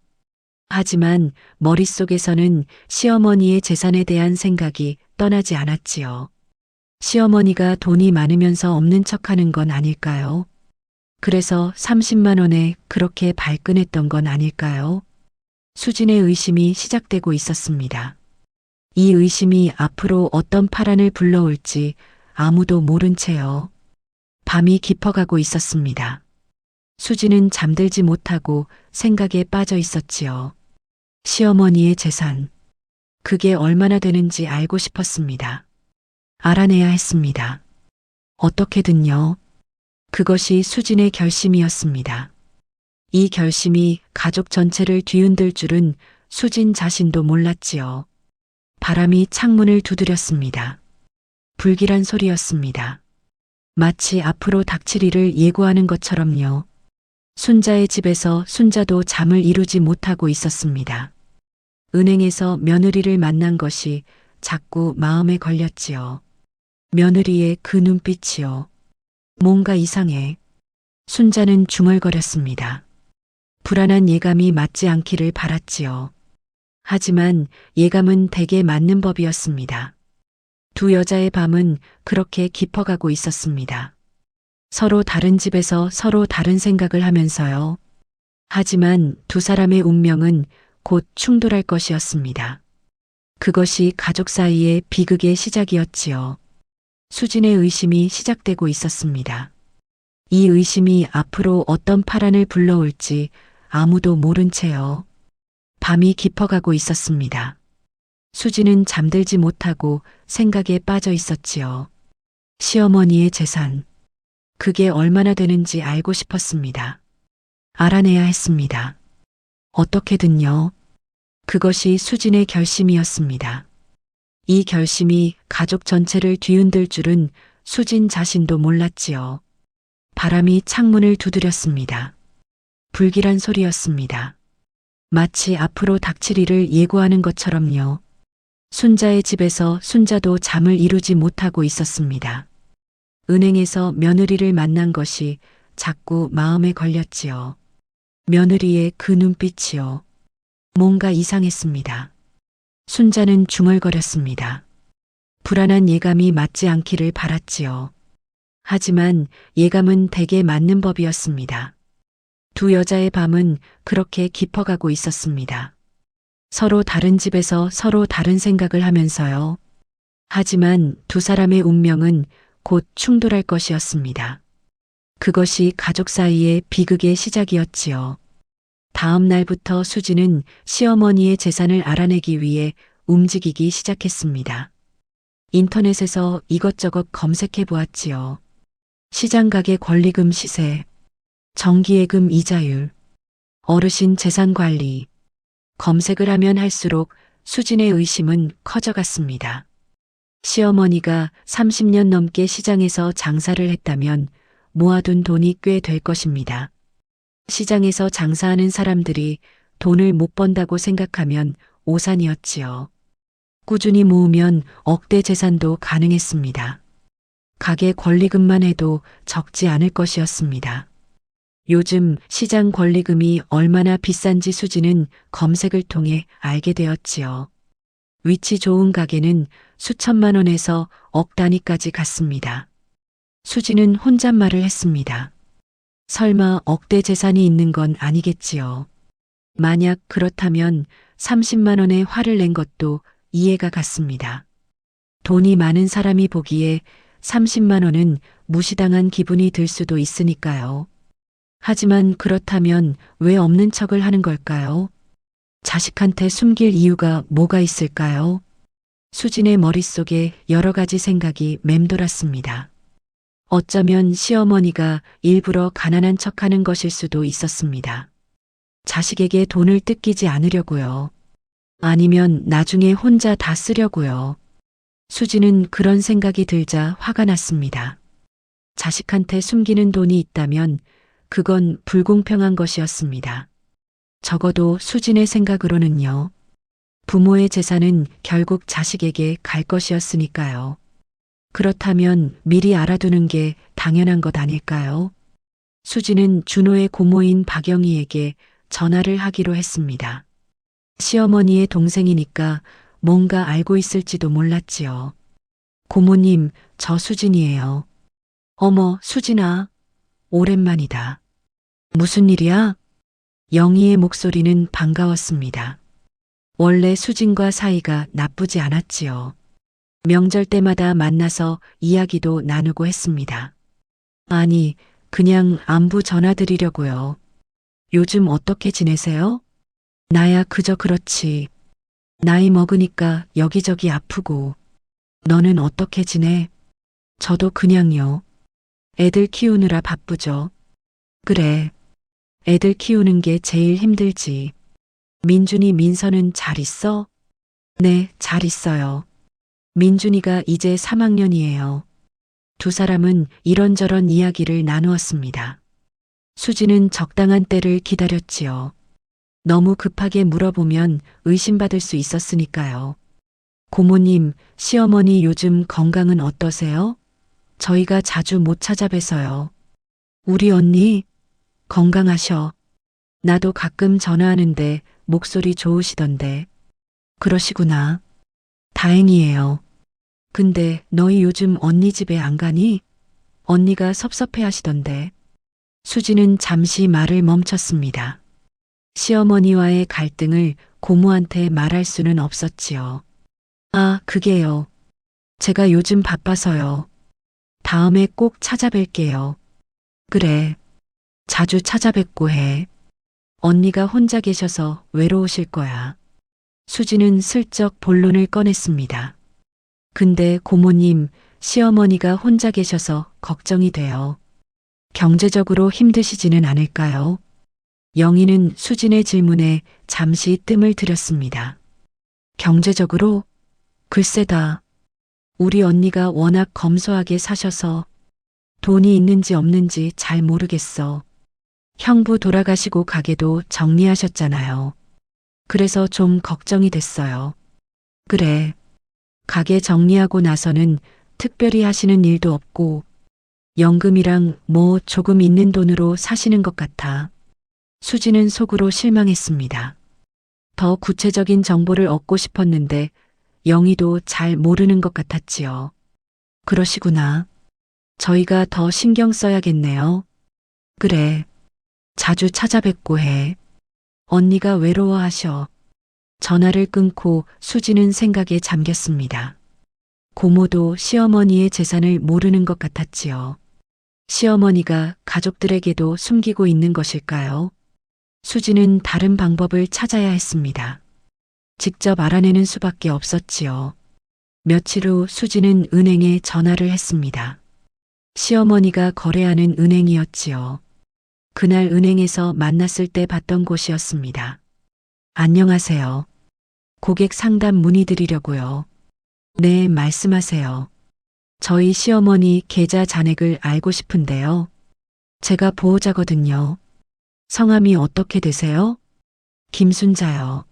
하지만 머릿속에서는 시어머니의 재산에 대한 생각이 떠나지 않았지요. 시어머니가 돈이 많으면서 없는 척하는 건 아닐까요? 그래서 30만 원에 그렇게 발끈했던 건 아닐까요? 수진의 의심이 시작되고 있었습니다. 이 의심이 앞으로 어떤 파란을 불러올지 아무도 모른 채요. 밤이 깊어가고 있었습니다. 수지는 잠들지 못하고 생각에 빠져 있었지요. 시어머니의 재산. 그게 얼마나 되는지 알고 싶었습니다. 알아내야 했습니다. 어떻게든요. 그것이 수진의 결심이었습니다. 이 결심이 가족 전체를 뒤흔들 줄은 수진 자신도 몰랐지요. 바람이 창문을 두드렸습니다. 불길한 소리였습니다. 마치 앞으로 닥칠 일을 예고하는 것처럼요. 순자의 집에서 순자도 잠을 이루지 못하고 있었습니다. 은행에서 며느리를 만난 것이 자꾸 마음에 걸렸지요. 며느리의 그 눈빛이요. 뭔가 이상해. 순자는 중얼거렸습니다. 불안한 예감이 맞지 않기를 바랐지요. 하지만 예감은 대개 맞는 법이었습니다. 두 여자의 밤은 그렇게 깊어가고 있었습니다. 서로 다른 집에서 서로 다른 생각을 하면서요. 하지만 두 사람의 운명은 곧 충돌할 것이었습니다. 그것이 가족 사이의 비극의 시작이었지요. 수진의 의심이 시작되고 있었습니다. 이 의심이 앞으로 어떤 파란을 불러올지 아무도 모른 채요. 밤이 깊어가고 있었습니다. 수지는 잠들지 못하고 생각에 빠져 있었지요. 시어머니의 재산. 그게 얼마나 되는지 알고 싶었습니다. 알아내야 했습니다. 어떻게든요. 그것이 수진의 결심이었습니다. 이 결심이 가족 전체를 뒤흔들 줄은 수진 자신도 몰랐지요. 바람이 창문을 두드렸습니다. 불길한 소리였습니다. 마치 앞으로 닥칠 일을 예고하는 것처럼요. 순자의 집에서 순자도 잠을 이루지 못하고 있었습니다. 은행에서 며느리를 만난 것이 자꾸 마음에 걸렸지요. 며느리의 그 눈빛이요. 뭔가 이상했습니다. 순자는 중얼거렸습니다. 불안한 예감이 맞지 않기를 바랐지요. 하지만 예감은 대개 맞는 법이었습니다. 두 여자의 밤은 그렇게 깊어가고 있었습니다. 서로 다른 집에서 서로 다른 생각을 하면서요. 하지만 두 사람의 운명은 곧 충돌할 것이었습니다. 그것이 가족 사이의 비극의 시작이었지요. 다음 날부터 수지는 시어머니의 재산을 알아내기 위해 움직이기 시작했습니다. 인터넷에서 이것저것 검색해 보았지요. 시장 가계 권리금 시세, 정기예금 이자율, 어르신 재산 관리. 검색을 하면 할수록 수진의 의심은 커져갔습니다. 시어머니가 30년 넘게 시장에서 장사를 했다면 모아둔 돈이 꽤 될 것입니다. 시장에서 장사하는 사람들이 돈을 못 번다고 생각하면 오산이었지요. 꾸준히 모으면 억대 재산도 가능했습니다. 가게 권리금만 해도 적지 않을 것이었습니다. 요즘 시장 권리금이 얼마나 비싼지 수지는 검색을 통해 알게 되었지요. 위치 좋은 가게는 수천만 원에서 억 단위까지 갔습니다. 수지는 혼잣말을 했습니다. 설마 억대 재산이 있는 건 아니겠지요. 만약 그렇다면 30만 원에 화를 낸 것도 이해가 갔습니다. 돈이 많은 사람이 보기에 30만 원은 무시당한 기분이 들 수도 있으니까요. 하지만 그렇다면 왜 없는 척을 하는 걸까요? 자식한테 숨길 이유가 뭐가 있을까요? 수진의 머릿속에 여러 가지 생각이 맴돌았습니다. 어쩌면 시어머니가 일부러 가난한 척하는 것일 수도 있었습니다. 자식에게 돈을 뜯기지 않으려고요. 아니면 나중에 혼자 다 쓰려고요. 수지는 그런 생각이 들자 화가 났습니다. 자식한테 숨기는 돈이 있다면 그건 불공평한 것이었습니다. 적어도 수진의 생각으로는요. 부모의 재산은 결국 자식에게 갈 것이었으니까요. 그렇다면 미리 알아두는 게 당연한 것 아닐까요? 수지는 준호의 고모인 박영희에게 전화를 하기로 했습니다. 시어머니의 동생이니까 뭔가 알고 있을지도 몰랐지요. 고모님, 저 수진이에요. 어머, 수진아. 오랜만이다. 무슨 일이야? 영희의 목소리는 반가웠습니다. 원래 수진과 사이가 나쁘지 않았지요. 명절 때마다 만나서 이야기도 나누고 했습니다. 아니, 그냥 안부 전화드리려고요. 요즘 어떻게 지내세요? 나야 그저 그렇지. 나이 먹으니까 여기저기 아프고. 너는 어떻게 지내? 저도 그냥요. 애들 키우느라 바쁘죠. 그래. 애들 키우는 게 제일 힘들지. 민준이 민서는 잘 있어? 네, 잘 있어요. 민준이가 이제 3학년이에요. 두 사람은 이런저런 이야기를 나누었습니다. 수지는 적당한 때를 기다렸지요. 너무 급하게 물어보면 의심받을 수 있었으니까요. 고모님, 시어머니 요즘 건강은 어떠세요? 저희가 자주 못 찾아뵈서요. 우리 언니, 건강하셔. 나도 가끔 전화하는데 목소리 좋으시던데. 그러시구나. 다행이에요. 근데 너희 요즘 언니 집에 안 가니? 언니가 섭섭해 하시던데. 수지는 잠시 말을 멈췄습니다. 시어머니와의 갈등을 고모한테 말할 수는 없었지요. 아, 그게요. 제가 요즘 바빠서요. 다음에 꼭 찾아뵐게요. 그래. 자주 찾아뵙고 해. 언니가 혼자 계셔서 외로우실 거야. 수지는 슬쩍 본론을 꺼냈습니다. 근데 고모님, 시어머니가 혼자 계셔서 걱정이 돼요. 경제적으로 힘드시지는 않을까요? 영희는 수진의 질문에 잠시 뜸을 들였습니다. 경제적으로? 글쎄다. 우리 언니가 워낙 검소하게 사셔서 돈이 있는지 없는지 잘 모르겠어. 형부 돌아가시고 가게도 정리하셨잖아요. 그래서 좀 걱정이 됐어요. 그래. 가게 정리하고 나서는 특별히 하시는 일도 없고 연금이랑 뭐 조금 있는 돈으로 사시는 것 같아. 수지는 속으로 실망했습니다. 더 구체적인 정보를 얻고 싶었는데 영희도 잘 모르는 것 같았지요. 그러시구나. 저희가 더 신경 써야겠네요. 그래. 자주 찾아뵙고 해. 언니가 외로워하셔. 전화를 끊고 수지는 생각에 잠겼습니다. 고모도 시어머니의 재산을 모르는 것 같았지요. 시어머니가 가족들에게도 숨기고 있는 것일까요? 수지는 다른 방법을 찾아야 했습니다. 직접 알아내는 수밖에 없었지요. 며칠 후 수지는 은행에 전화를 했습니다. 시어머니가 거래하는 은행이었지요. 그날 은행에서 만났을 때 봤던 곳이었습니다. 안녕하세요. 고객 상담 문의드리려고요. 네, 말씀하세요. 저희 시어머니 계좌 잔액을 알고 싶은데요. 제가 보호자거든요. 성함이 어떻게 되세요? 김순자요.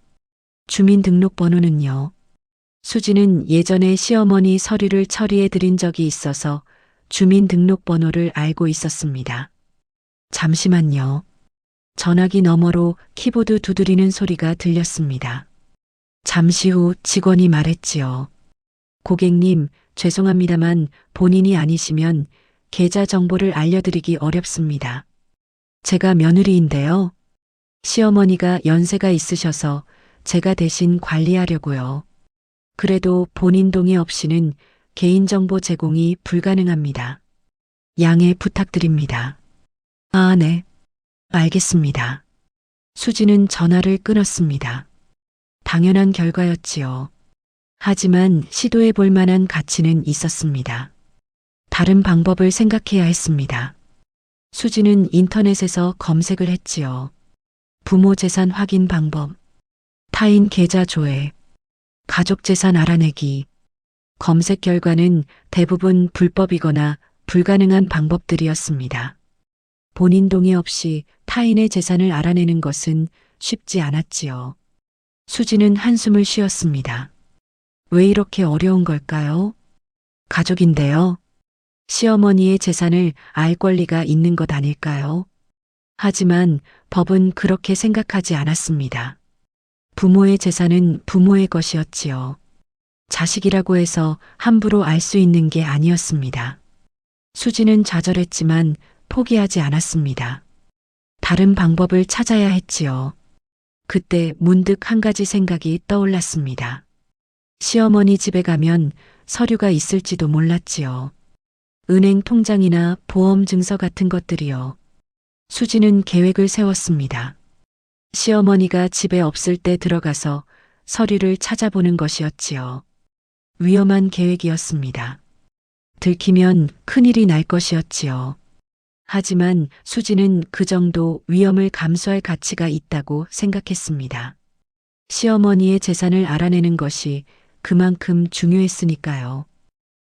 주민등록번호는요? 수지는 예전에 시어머니 서류를 처리해 드린 적이 있어서 주민등록번호를 알고 있었습니다. 잠시만요. 전화기 너머로 키보드 두드리는 소리가 들렸습니다. 잠시 후 직원이 말했지요. 고객님, 죄송합니다만 본인이 아니시면 계좌 정보를 알려드리기 어렵습니다. 제가 며느리인데요. 시어머니가 연세가 있으셔서 제가 대신 관리하려고요. 그래도 본인 동의 없이는 개인정보 제공이 불가능합니다. 양해 부탁드립니다. 아, 네. 알겠습니다. 수지는 전화를 끊었습니다. 당연한 결과였지요. 하지만 시도해 볼 만한 가치는 있었습니다. 다른 방법을 생각해야 했습니다. 수지는 인터넷에서 검색을 했지요. 부모 재산 확인 방법, 타인 계좌 조회, 가족 재산 알아내기. 검색 결과는 대부분 불법이거나 불가능한 방법들이었습니다. 본인 동의 없이 타인의 재산을 알아내는 것은 쉽지 않았지요. 수지는 한숨을 쉬었습니다. 왜 이렇게 어려운 걸까요? 가족인데요. 시어머니의 재산을 알 권리가 있는 것 아닐까요? 하지만 법은 그렇게 생각하지 않았습니다. 부모의 재산은 부모의 것이었지요. 자식이라고 해서 함부로 알 수 있는 게 아니었습니다. 수지는 좌절했지만 포기하지 않았습니다. 다른 방법을 찾아야 했지요. 그때 문득 한 가지 생각이 떠올랐습니다. 시어머니 집에 가면 서류가 있을지도 몰랐지요. 은행 통장이나 보험 증서 같은 것들이요. 수지는 계획을 세웠습니다. 시어머니가 집에 없을 때 들어가서 서류를 찾아보는 것이었지요. 위험한 계획이었습니다. 들키면 큰일이 날 것이었지요. 하지만 수지는 그 정도 위험을 감수할 가치가 있다고 생각했습니다. 시어머니의 재산을 알아내는 것이 그만큼 중요했으니까요.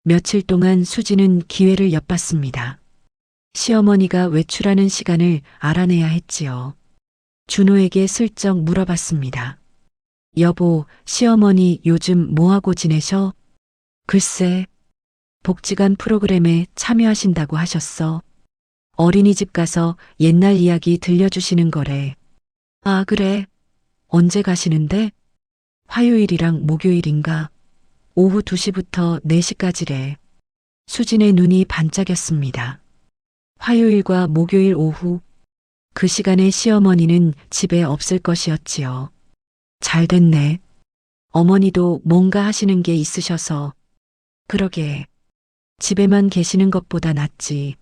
며칠 동안 수지는 기회를 엿봤습니다. 시어머니가 외출하는 시간을 알아내야 했지요. 준호에게 슬쩍 물어봤습니다. 여보, 시어머니 요즘 뭐하고 지내셔? 글쎄, 복지관 프로그램에 참여하신다고 하셨어. 어린이집 가서 옛날 이야기 들려주시는 거래. 아, 그래? 언제 가시는데? 화요일이랑 목요일인가? 오후 2시부터 4시까지래. 수진의 눈이 반짝였습니다. 화요일과 목요일 오후, 그 시간에 시어머니는 집에 없을 것이었지요. 잘 됐네. 어머니도 뭔가 하시는 게 있으셔서. 그러게. 집에만 계시는 것보다 낫지.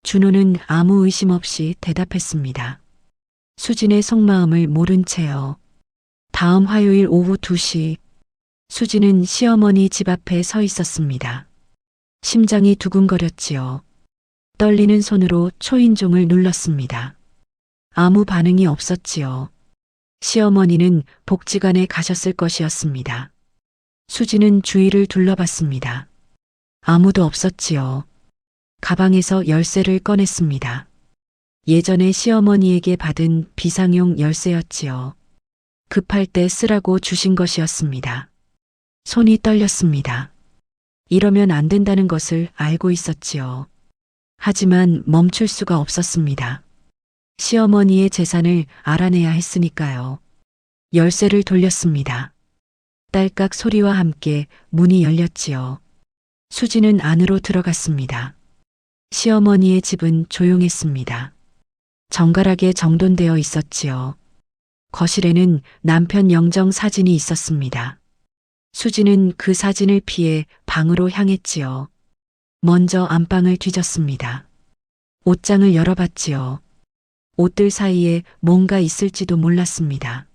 준호는 아무 의심 없이 대답했습니다. 수진의 속마음을 모른 채요. 다음 화요일 오후 2시, 수진은 시어머니 집 앞에 서 있었습니다. 심장이 두근거렸지요. 떨리는 손으로 초인종을 눌렀습니다. 아무 반응이 없었지요. 시어머니는 복지관에 가셨을 것이었습니다. 수지는 주위를 둘러봤습니다. 아무도 없었지요. 가방에서 열쇠를 꺼냈습니다. 예전에 시어머니에게 받은 비상용 열쇠였지요. 급할 때 쓰라고 주신 것이었습니다. 손이 떨렸습니다. 이러면 안 된다는 것을 알고 있었지요. 하지만 멈출 수가 없었습니다. 시어머니의 재산을 알아내야 했으니까요. 열쇠를 돌렸습니다. 딸깍 소리와 함께 문이 열렸지요. 수지는 안으로 들어갔습니다. 시어머니의 집은 조용했습니다. 정갈하게 정돈되어 있었지요. 거실에는 남편 영정 사진이 있었습니다. 수지는 그 사진을 피해 방으로 향했지요. 먼저 안방을 뒤졌습니다. 옷장을 열어봤지요. 옷들 사이에 뭔가 있을지도 몰랐습니다.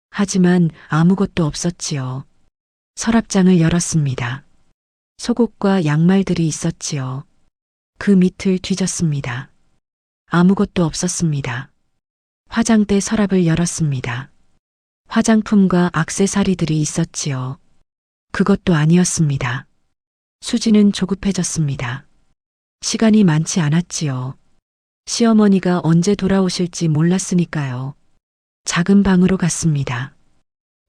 하지만 아무것도 없었지요. 서랍장을 열었습니다. 속옷과 양말들이 있었지요. 그 밑을 뒤졌습니다. 아무것도 없었습니다. 화장대 서랍을 열었습니다. 화장품과 액세서리들이 있었지요. 그것도 아니었습니다. 수지는 조급해졌습니다. 시간이 많지 않았지요. 시어머니가 언제 돌아오실지 몰랐으니까요. 작은 방으로 갔습니다.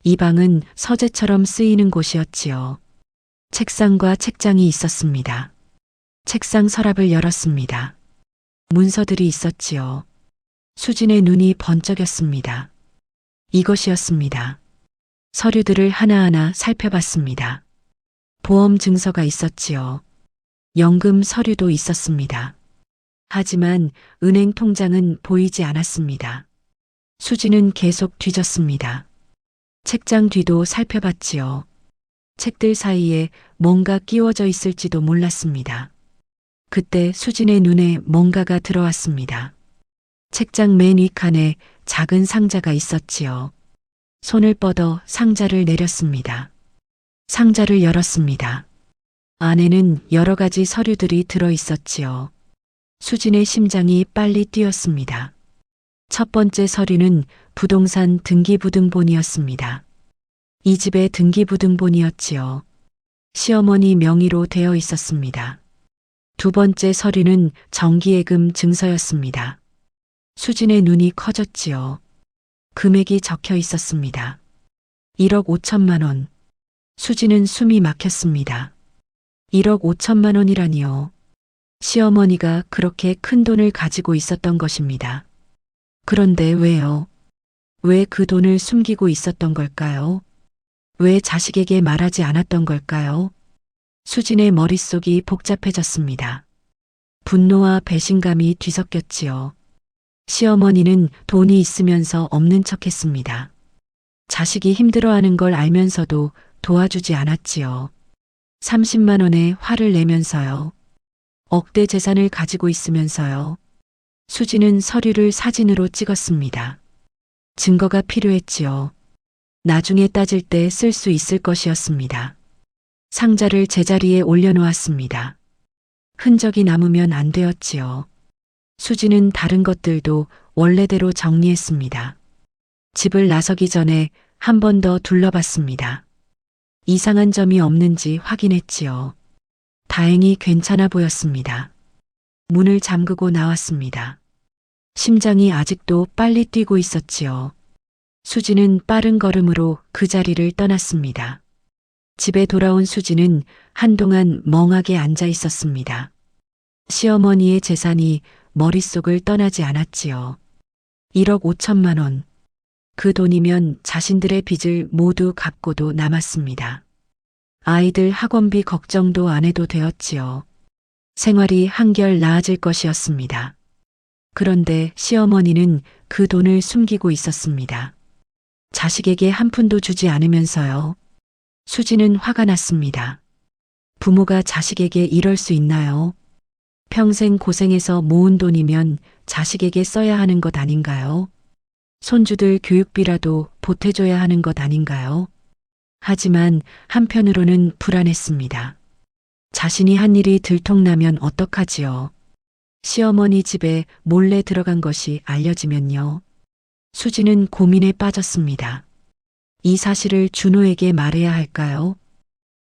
이 방은 서재처럼 쓰이는 곳이었지요. 책상과 책장이 있었습니다. 책상 서랍을 열었습니다. 문서들이 있었지요. 수진의 눈이 번쩍였습니다. 이것이었습니다. 서류들을 하나하나 살펴봤습니다. 보험 증서가 있었지요. 연금 서류도 있었습니다. 하지만 은행 통장은 보이지 않았습니다. 수지는 계속 뒤졌습니다. 책장 뒤도 살펴봤지요. 책들 사이에 뭔가 끼워져 있을지도 몰랐습니다. 그때 수진의 눈에 뭔가가 들어왔습니다. 책장 맨 윗칸에 작은 상자가 있었지요. 손을 뻗어 상자를 내렸습니다. 상자를 열었습니다. 안에는 여러 가지 서류들이 들어 있었지요. 수진의 심장이 빨리 뛰었습니다. 첫 번째 서류는 부동산 등기부등본이었습니다. 이 집의 등기부등본이었지요. 시어머니 명의로 되어 있었습니다. 두 번째 서류는 정기예금 증서였습니다. 수진의 눈이 커졌지요. 금액이 적혀 있었습니다. 1억 5천만 원. 수진은 숨이 막혔습니다. 1억 5천만 원이라니요. 시어머니가 그렇게 큰 돈을 가지고 있었던 것입니다. 그런데 왜요? 왜 그 돈을 숨기고 있었던 걸까요? 왜 자식에게 말하지 않았던 걸까요? 수진의 머릿속이 복잡해졌습니다. 분노와 배신감이 뒤섞였지요. 시어머니는 돈이 있으면서 없는 척했습니다. 자식이 힘들어하는 걸 알면서도 도와주지 않았지요. 30만 원에 화를 내면서요. 억대 재산을 가지고 있으면서요. 수지는 서류를 사진으로 찍었습니다. 증거가 필요했지요. 나중에 따질 때 쓸 수 있을 것이었습니다. 상자를 제자리에 올려놓았습니다. 흔적이 남으면 안 되었지요. 수지는 다른 것들도 원래대로 정리했습니다. 집을 나서기 전에 한 번 더 둘러봤습니다. 이상한 점이 없는지 확인했지요. 다행히 괜찮아 보였습니다. 문을 잠그고 나왔습니다. 심장이 아직도 빨리 뛰고 있었지요. 수지는 빠른 걸음으로 그 자리를 떠났습니다. 집에 돌아온 수지는 한동안 멍하게 앉아 있었습니다. 시어머니의 재산이 머릿속을 떠나지 않았지요. 1억 5천만 원. 그 돈이면 자신들의 빚을 모두 갚고도 남았습니다. 아이들 학원비 걱정도 안 해도 되었지요. 생활이 한결 나아질 것이었습니다. 그런데 시어머니는 그 돈을 숨기고 있었습니다. 자식에게 한 푼도 주지 않으면서요. 수지는 화가 났습니다. 부모가 자식에게 이럴 수 있나요? 평생 고생해서 모은 돈이면 자식에게 써야 하는 것 아닌가요? 손주들 교육비라도 보태줘야 하는 것 아닌가요? 하지만 한편으로는 불안했습니다. 자신이 한 일이 들통나면 어떡하지요? 시어머니 집에 몰래 들어간 것이 알려지면요. 수지는 고민에 빠졌습니다. 이 사실을 준호에게 말해야 할까요?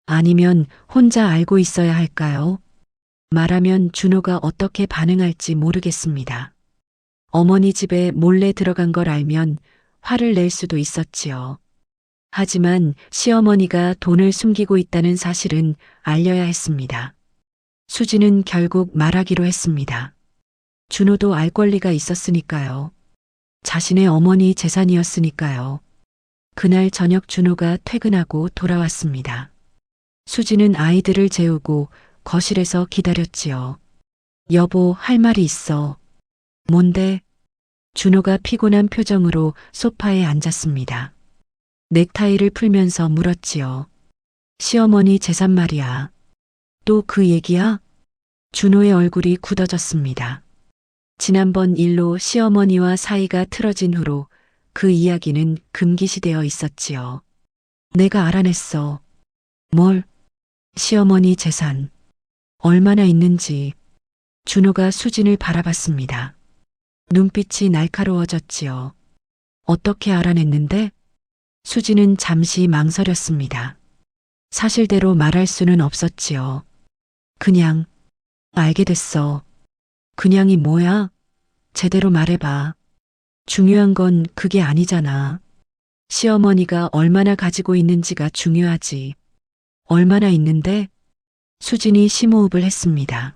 아니면 혼자 알고 있어야 할까요? 말하면 준호가 어떻게 반응할지 모르겠습니다. 어머니 집에 몰래 들어간 걸 알면 화를 낼 수도 있었지요. 하지만 시어머니가 돈을 숨기고 있다는 사실은 알려야 했습니다. 수지는 결국 말하기로 했습니다. 준호도 알 권리가 있었으니까요. 자신의 어머니 재산이었으니까요. 그날 저녁 준호가 퇴근하고 돌아왔습니다. 수지는 아이들을 재우고 거실에서 기다렸지요. 여보, 할 말이 있어. 뭔데? 준호가 피곤한 표정으로 소파에 앉았습니다. 넥타이를 풀면서 물었지요. 시어머니 재산 말이야. 또 그 얘기야? 준호의 얼굴이 굳어졌습니다. 지난번 일로 시어머니와 사이가 틀어진 후로 그 이야기는 금기시되어 있었지요. 내가 알아냈어. 뭘? 시어머니 재산. 얼마나 있는지. 준호가 수진을 바라봤습니다. 눈빛이 날카로워졌지요. 어떻게 알아냈는데? 수진은 잠시 망설였습니다. 사실대로 말할 수는 없었지요. 그냥 알게 됐어. 그냥이 뭐야? 제대로 말해봐. 중요한 건 그게 아니잖아. 시어머니가 얼마나 가지고 있는지가 중요하지. 얼마나 있는데? 수진이 심호흡을 했습니다.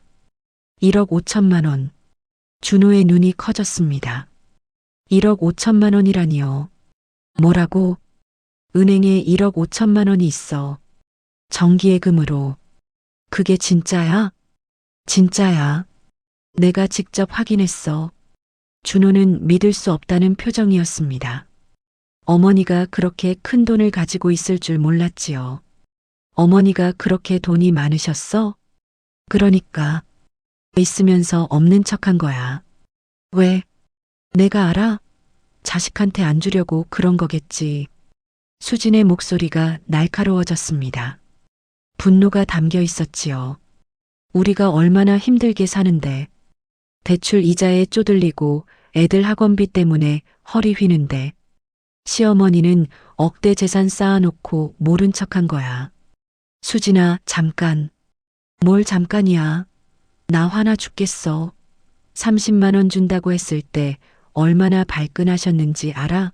1억 5천만 원. 준호의 눈이 커졌습니다. 1억 5천만 원이라니요. 뭐라고? 은행에 1억 5천만 원이 있어. 정기예금으로. 그게 진짜야? 진짜야. 내가 직접 확인했어. 준호는 믿을 수 없다는 표정이었습니다. 어머니가 그렇게 큰 돈을 가지고 있을 줄 몰랐지요. 어머니가 그렇게 돈이 많으셨어? 그러니까 있으면서 없는 척한 거야. 왜? 내가 알아? 자식한테 안 주려고 그런 거겠지. 수진의 목소리가 날카로워졌습니다. 분노가 담겨 있었지요. 우리가 얼마나 힘들게 사는데 대출 이자에 쪼들리고 애들 학원비 때문에 허리 휘는데 시어머니는 억대 재산 쌓아놓고 모른 척한 거야. 수진아, 잠깐. 뭘 잠깐이야. 나 화나 죽겠어. 30만 원 준다고 했을 때 얼마나 발끈하셨는지 알아?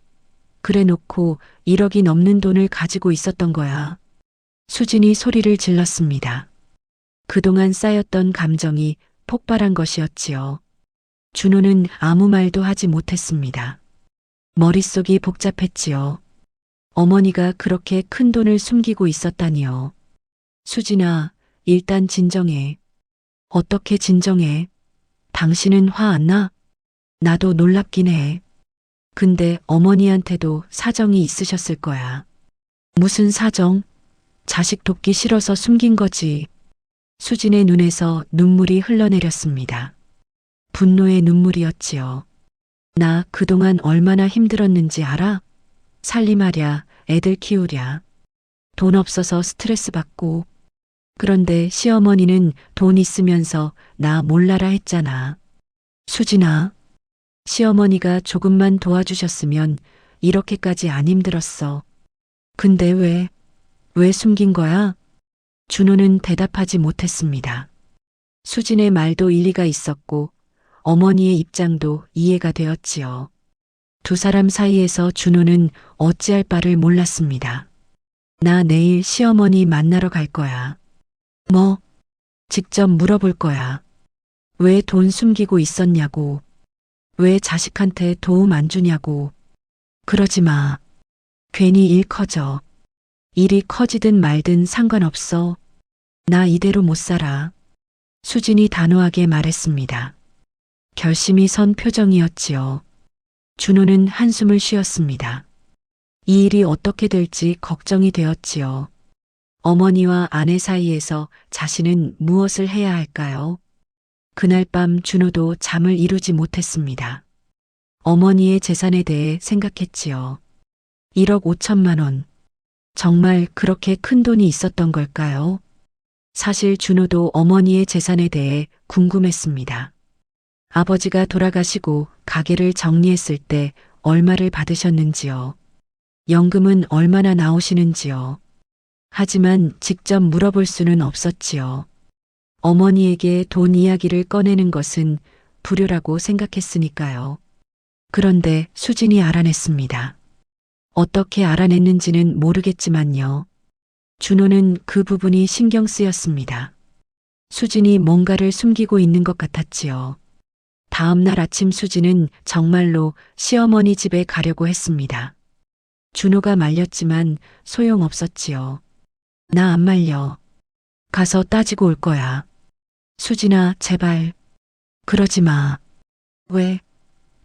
그래 놓고 1억이 넘는 돈을 가지고 있었던 거야. 수진이 소리를 질렀습니다. 그동안 쌓였던 감정이 폭발한 것이었지요. 준호는 아무 말도 하지 못했습니다. 머릿속이 복잡했지요. 어머니가 그렇게 큰 돈을 숨기고 있었다니요. 수진아, 일단 진정해. 어떻게 진정해? 당신은 화 안 나? 나도 놀랍긴 해. 근데 어머니한테도 사정이 있으셨을 거야. 무슨 사정? 자식 돕기 싫어서 숨긴 거지. 수진의 눈에서 눈물이 흘러내렸습니다. 분노의 눈물이었지요. 나 그동안 얼마나 힘들었는지 알아? 살림하랴, 애들 키우랴. 돈 없어서 스트레스 받고. 그런데 시어머니는 돈 있으면서 나 몰라라 했잖아. 수진아, 시어머니가 조금만 도와주셨으면 이렇게까지 안 힘들었어. 근데 왜 숨긴 거야? 준호는 대답하지 못했습니다. 수진의 말도 일리가 있었고 어머니의 입장도 이해가 되었지요. 두 사람 사이에서 준호는 어찌할 바를 몰랐습니다. 나 내일 시어머니 만나러 갈 거야. 뭐? 직접 물어볼 거야. 왜 돈 숨기고 있었냐고. 왜 자식한테 도움 안 주냐고. 그러지 마. 괜히 일 커져. 일이 커지든 말든 상관없어. 나 이대로 못 살아. 수진이 단호하게 말했습니다. 결심이 선 표정이었지요. 준호는 한숨을 쉬었습니다. 이 일이 어떻게 될지 걱정이 되었지요. 어머니와 아내 사이에서 자신은 무엇을 해야 할까요? 그날 밤 준호도 잠을 이루지 못했습니다. 어머니의 재산에 대해 생각했지요. 1억 5천만 원. 정말 그렇게 큰 돈이 있었던 걸까요? 사실 준호도 어머니의 재산에 대해 궁금했습니다. 아버지가 돌아가시고 가게를 정리했을 때 얼마를 받으셨는지요? 연금은 얼마나 나오시는지요? 하지만 직접 물어볼 수는 없었지요. 어머니에게 돈 이야기를 꺼내는 것은 불효라고 생각했으니까요. 그런데 수진이 알아냈습니다. 어떻게 알아냈는지는 모르겠지만요. 준호는 그 부분이 신경 쓰였습니다. 수진이 뭔가를 숨기고 있는 것 같았지요. 다음 날 아침 수진은 정말로 시어머니 집에 가려고 했습니다. 준호가 말렸지만 소용없었지요. 나 안 말려. 가서 따지고 올 거야. 수진아, 제발. 그러지 마. 왜?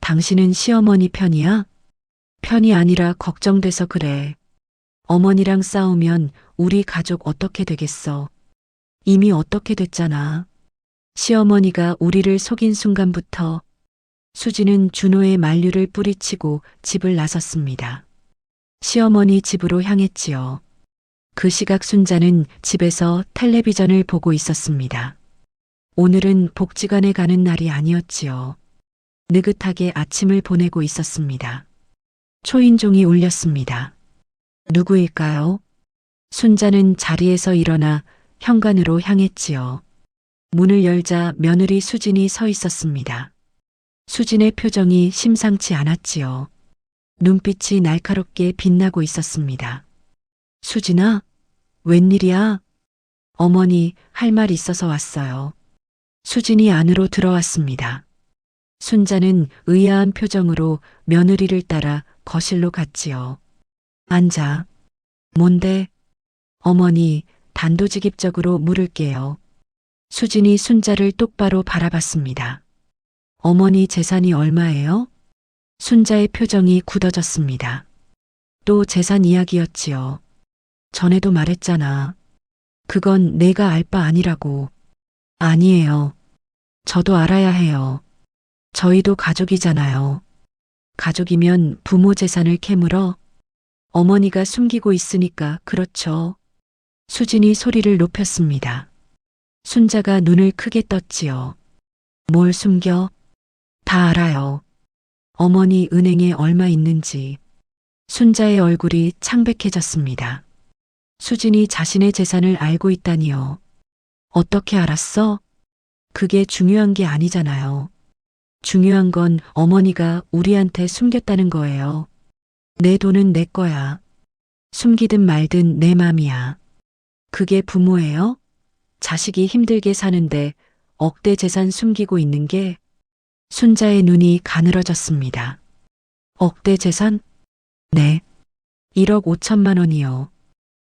당신은 시어머니 편이야? 편이 아니라 걱정돼서 그래. 어머니랑 싸우면 우리 가족 어떻게 되겠어? 이미 어떻게 됐잖아. 시어머니가 우리를 속인 순간부터 수지는 준호의 만류를 뿌리치고 집을 나섰습니다. 시어머니 집으로 향했지요. 그 시각 순자는 집에서 텔레비전을 보고 있었습니다. 오늘은 복지관에 가는 날이 아니었지요. 느긋하게 아침을 보내고 있었습니다. 초인종이 울렸습니다. 누구일까요? 순자는 자리에서 일어나 현관으로 향했지요. 문을 열자 며느리 수진이 서 있었습니다. 수진의 표정이 심상치 않았지요. 눈빛이 날카롭게 빛나고 있었습니다. 수진아, 웬일이야? 어머니, 할 말 있어서 왔어요. 수진이 안으로 들어왔습니다. 순자는 의아한 표정으로 며느리를 따라 거실로 갔지요. 앉아. 뭔데? 어머니, 단도직입적으로 물을게요. 수진이 순자를 똑바로 바라봤습니다. 어머니 재산이 얼마예요? 순자의 표정이 굳어졌습니다. 또 재산 이야기였지요. 전에도 말했잖아. 그건 내가 알 바 아니라고. 아니에요. 저도 알아야 해요. 저희도 가족이잖아요. 가족이면 부모 재산을 캐물어? 어머니가 숨기고 있으니까 그렇죠. 수진이 소리를 높였습니다. 순자가 눈을 크게 떴지요. 뭘 숨겨? 다 알아요. 어머니 은행에 얼마 있는지. 순자의 얼굴이 창백해졌습니다. 수진이 자신의 재산을 알고 있다니요. 어떻게 알았어? 그게 중요한 게 아니잖아요. 중요한 건 어머니가 우리한테 숨겼다는 거예요. 내 돈은 내 거야. 숨기든 말든 내 맘이야. 그게 부모예요? 자식이 힘들게 사는데 억대 재산 숨기고 있는 게. 순자의 눈이 가늘어졌습니다. 억대 재산? 네. 1억 5천만 원이요.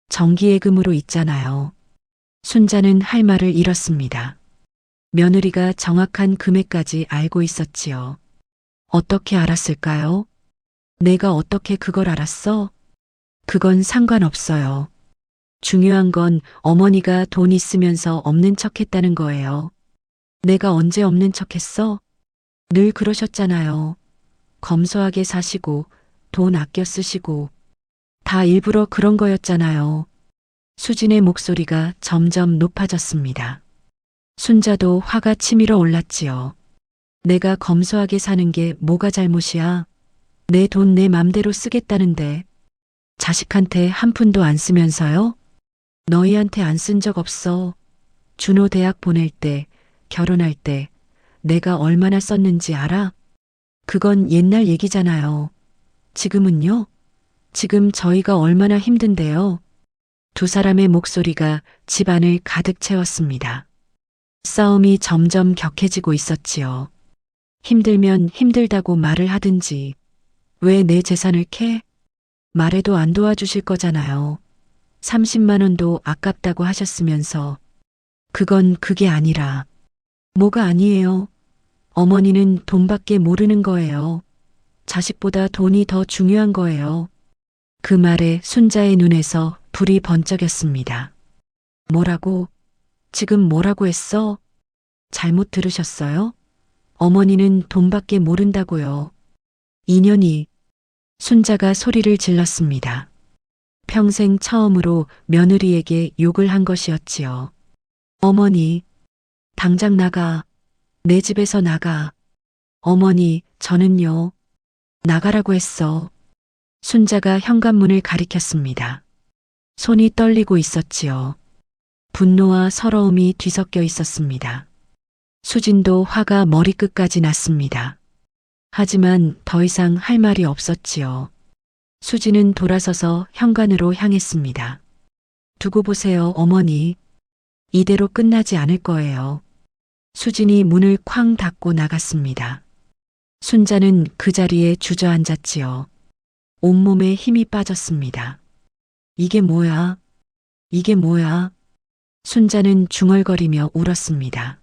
정기예금으로 있잖아요. 순자는 할 말을 잃었습니다. 며느리가 정확한 금액까지 알고 있었지요. 어떻게 알았을까요? 내가 어떻게 그걸 알았어? 그건 상관없어요. 중요한 건 어머니가 돈 있으면서 없는 척 했다는 거예요. 내가 언제 없는 척 했어? 늘 그러셨잖아요. 검소하게 사시고 돈 아껴 쓰시고 다 일부러 그런 거였잖아요. 수진의 목소리가 점점 높아졌습니다. 순자도 화가 치밀어 올랐지요. 내가 검소하게 사는 게 뭐가 잘못이야? 내 돈 내 맘대로 쓰겠다는데 자식한테 한 푼도 안 쓰면서요? 너희한테 안 쓴 적 없어. 준호 대학 보낼 때, 결혼할 때 내가 얼마나 썼는지 알아? 그건 옛날 얘기잖아요. 지금은요? 지금 저희가 얼마나 힘든데요? 두 사람의 목소리가 집안을 가득 채웠습니다. 싸움이 점점 격해지고 있었지요. 힘들면 힘들다고 말을 하든지. 왜 내 재산을 캐? 말해도 안 도와주실 거잖아요. 30만 원도 아깝다고 하셨으면서. 그건 그게 아니라. 뭐가 아니에요. 어머니는 돈밖에 모르는 거예요. 자식보다 돈이 더 중요한 거예요. 그 말에 순자의 눈에서 불이 번쩍였습니다. 뭐라고? 지금 뭐라고 했어? 잘못 들으셨어요? 어머니는 돈밖에 모른다고요. 인연이. 순자가 소리를 질렀습니다. 평생 처음으로 며느리에게 욕을 한 것이었지요. 어머니, 당장 나가. 내 집에서 나가. 어머니, 저는요. 나가라고 했어. 순자가 현관문을 가리켰습니다. 손이 떨리고 있었지요. 분노와 서러움이 뒤섞여 있었습니다. 수진도 화가 머리끝까지 났습니다. 하지만 더 이상 할 말이 없었지요. 수진은 돌아서서 현관으로 향했습니다. 두고 보세요, 어머니. 이대로 끝나지 않을 거예요. 수진이 문을 쾅 닫고 나갔습니다. 순자는 그 자리에 주저앉았지요. 온몸에 힘이 빠졌습니다. 이게 뭐야? 이게 뭐야? 순자는 중얼거리며 울었습니다.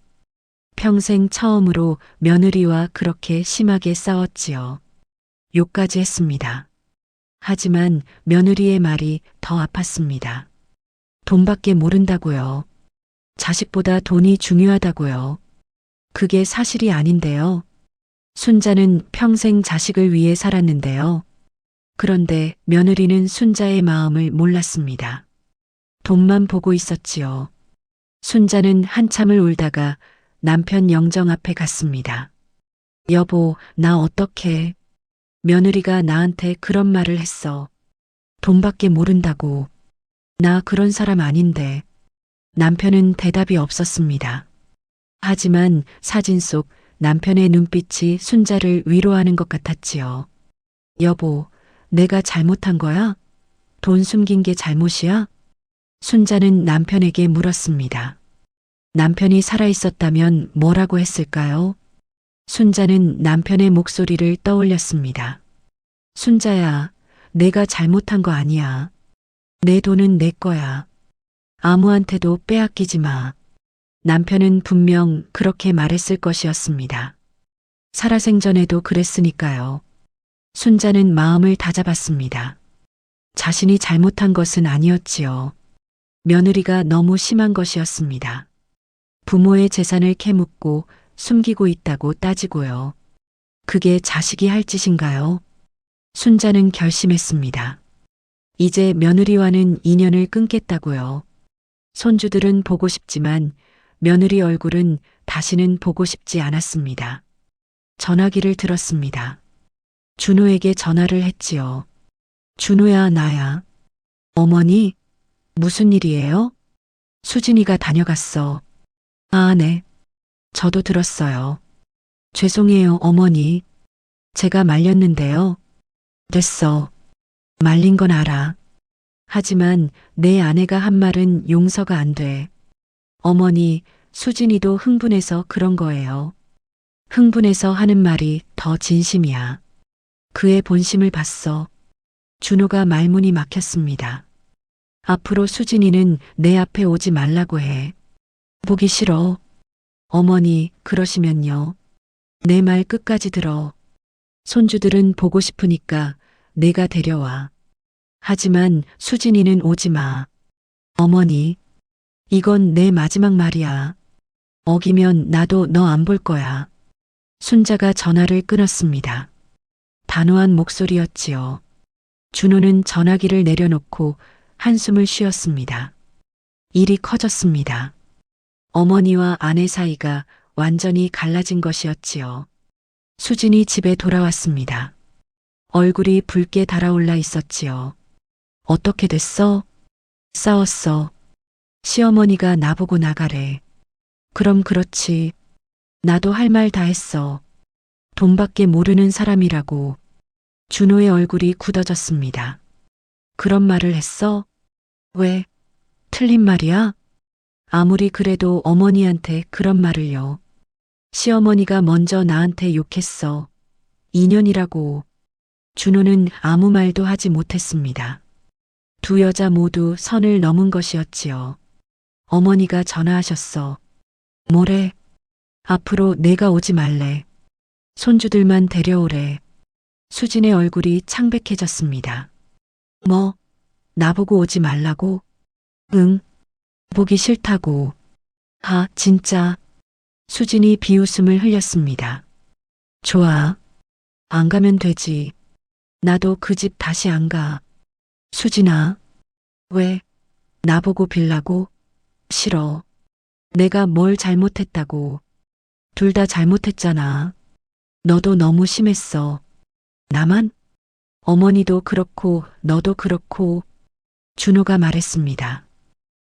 평생 처음으로 며느리와 그렇게 심하게 싸웠지요. 욕까지 했습니다. 하지만 며느리의 말이 더 아팠습니다. 돈밖에 모른다고요. 자식보다 돈이 중요하다고요. 그게 사실이 아닌데요. 순자는 평생 자식을 위해 살았는데요. 그런데 며느리는 순자의 마음을 몰랐습니다. 돈만 보고 있었지요. 순자는 한참을 울다가 남편 영정 앞에 갔습니다. 여보, 나 어떡해. 며느리가 나한테 그런 말을 했어. 돈밖에 모른다고. 나 그런 사람 아닌데. 남편은 대답이 없었습니다. 하지만 사진 속 남편의 눈빛이 순자를 위로하는 것 같았지요. 여보, 내가 잘못한 거야? 돈 숨긴 게 잘못이야? 순자는 남편에게 물었습니다. 남편이 살아있었다면 뭐라고 했을까요? 순자는 남편의 목소리를 떠올렸습니다. 순자야, 내가 잘못한 거 아니야. 내 돈은 내 거야. 아무한테도 빼앗기지 마. 남편은 분명 그렇게 말했을 것이었습니다. 살아생전에도 그랬으니까요. 순자는 마음을 다잡았습니다. 자신이 잘못한 것은 아니었지요. 며느리가 너무 심한 것이었습니다. 부모의 재산을 캐묻고 숨기고 있다고 따지고요. 그게 자식이 할 짓인가요? 순자는 결심했습니다. 이제 며느리와는 인연을 끊겠다고요. 손주들은 보고 싶지만 며느리 얼굴은 다시는 보고 싶지 않았습니다. 전화기를 들었습니다. 준호에게 전화를 했지요. 준호야, 나야. 어머니, 무슨 일이에요? 수진이가 다녀갔어. 아, 네. 저도 들었어요. 죄송해요, 어머니. 제가 말렸는데요. 됐어. 말린 건 알아. 하지만 내 아내가 한 말은 용서가 안 돼. 어머니, 수진이도 흥분해서 그런 거예요. 흥분해서 하는 말이 더 진심이야. 그의 본심을 봤어. 준호가 말문이 막혔습니다. 앞으로 수진이는 내 앞에 오지 말라고 해. 보기 싫어. 어머니, 그러시면요. 내 말 끝까지 들어. 손주들은 보고 싶으니까 내가 데려와. 하지만 수진이는 오지 마. 어머니, 이건 내 마지막 말이야. 어기면 나도 너 안 볼 거야. 순자가 전화를 끊었습니다. 단호한 목소리였지요. 준호는 전화기를 내려놓고 한숨을 쉬었습니다. 일이 커졌습니다. 어머니와 아내 사이가 완전히 갈라진 것이었지요. 수진이 집에 돌아왔습니다. 얼굴이 붉게 달아올라 있었지요. 어떻게 됐어? 싸웠어. 시어머니가 나보고 나가래. 그럼 그렇지. 나도 할 말 다 했어. 돈밖에 모르는 사람이라고. 준호의 얼굴이 굳어졌습니다. 그런 말을 했어? 왜? 틀린 말이야? 아무리 그래도 어머니한테 그런 말을요. 시어머니가 먼저 나한테 욕했어. 인연이라고. 준호는 아무 말도 하지 못했습니다. 두 여자 모두 선을 넘은 것이었지요. 어머니가 전화하셨어. 뭐래? 앞으로 내가 오지 말래. 손주들만 데려오래. 수진의 얼굴이 창백해졌습니다. 뭐? 나보고 오지 말라고? 응. 보기 싫다고. 아, 진짜. 수진이 비웃음을 흘렸습니다. 좋아. 안 가면 되지. 나도 그 집 다시 안 가. 수진아. 왜? 나보고 빌라고? 싫어. 내가 뭘 잘못했다고. 둘 다 잘못했잖아. 너도 너무 심했어. 나만? 어머니도 그렇고 너도 그렇고. 준호가 말했습니다.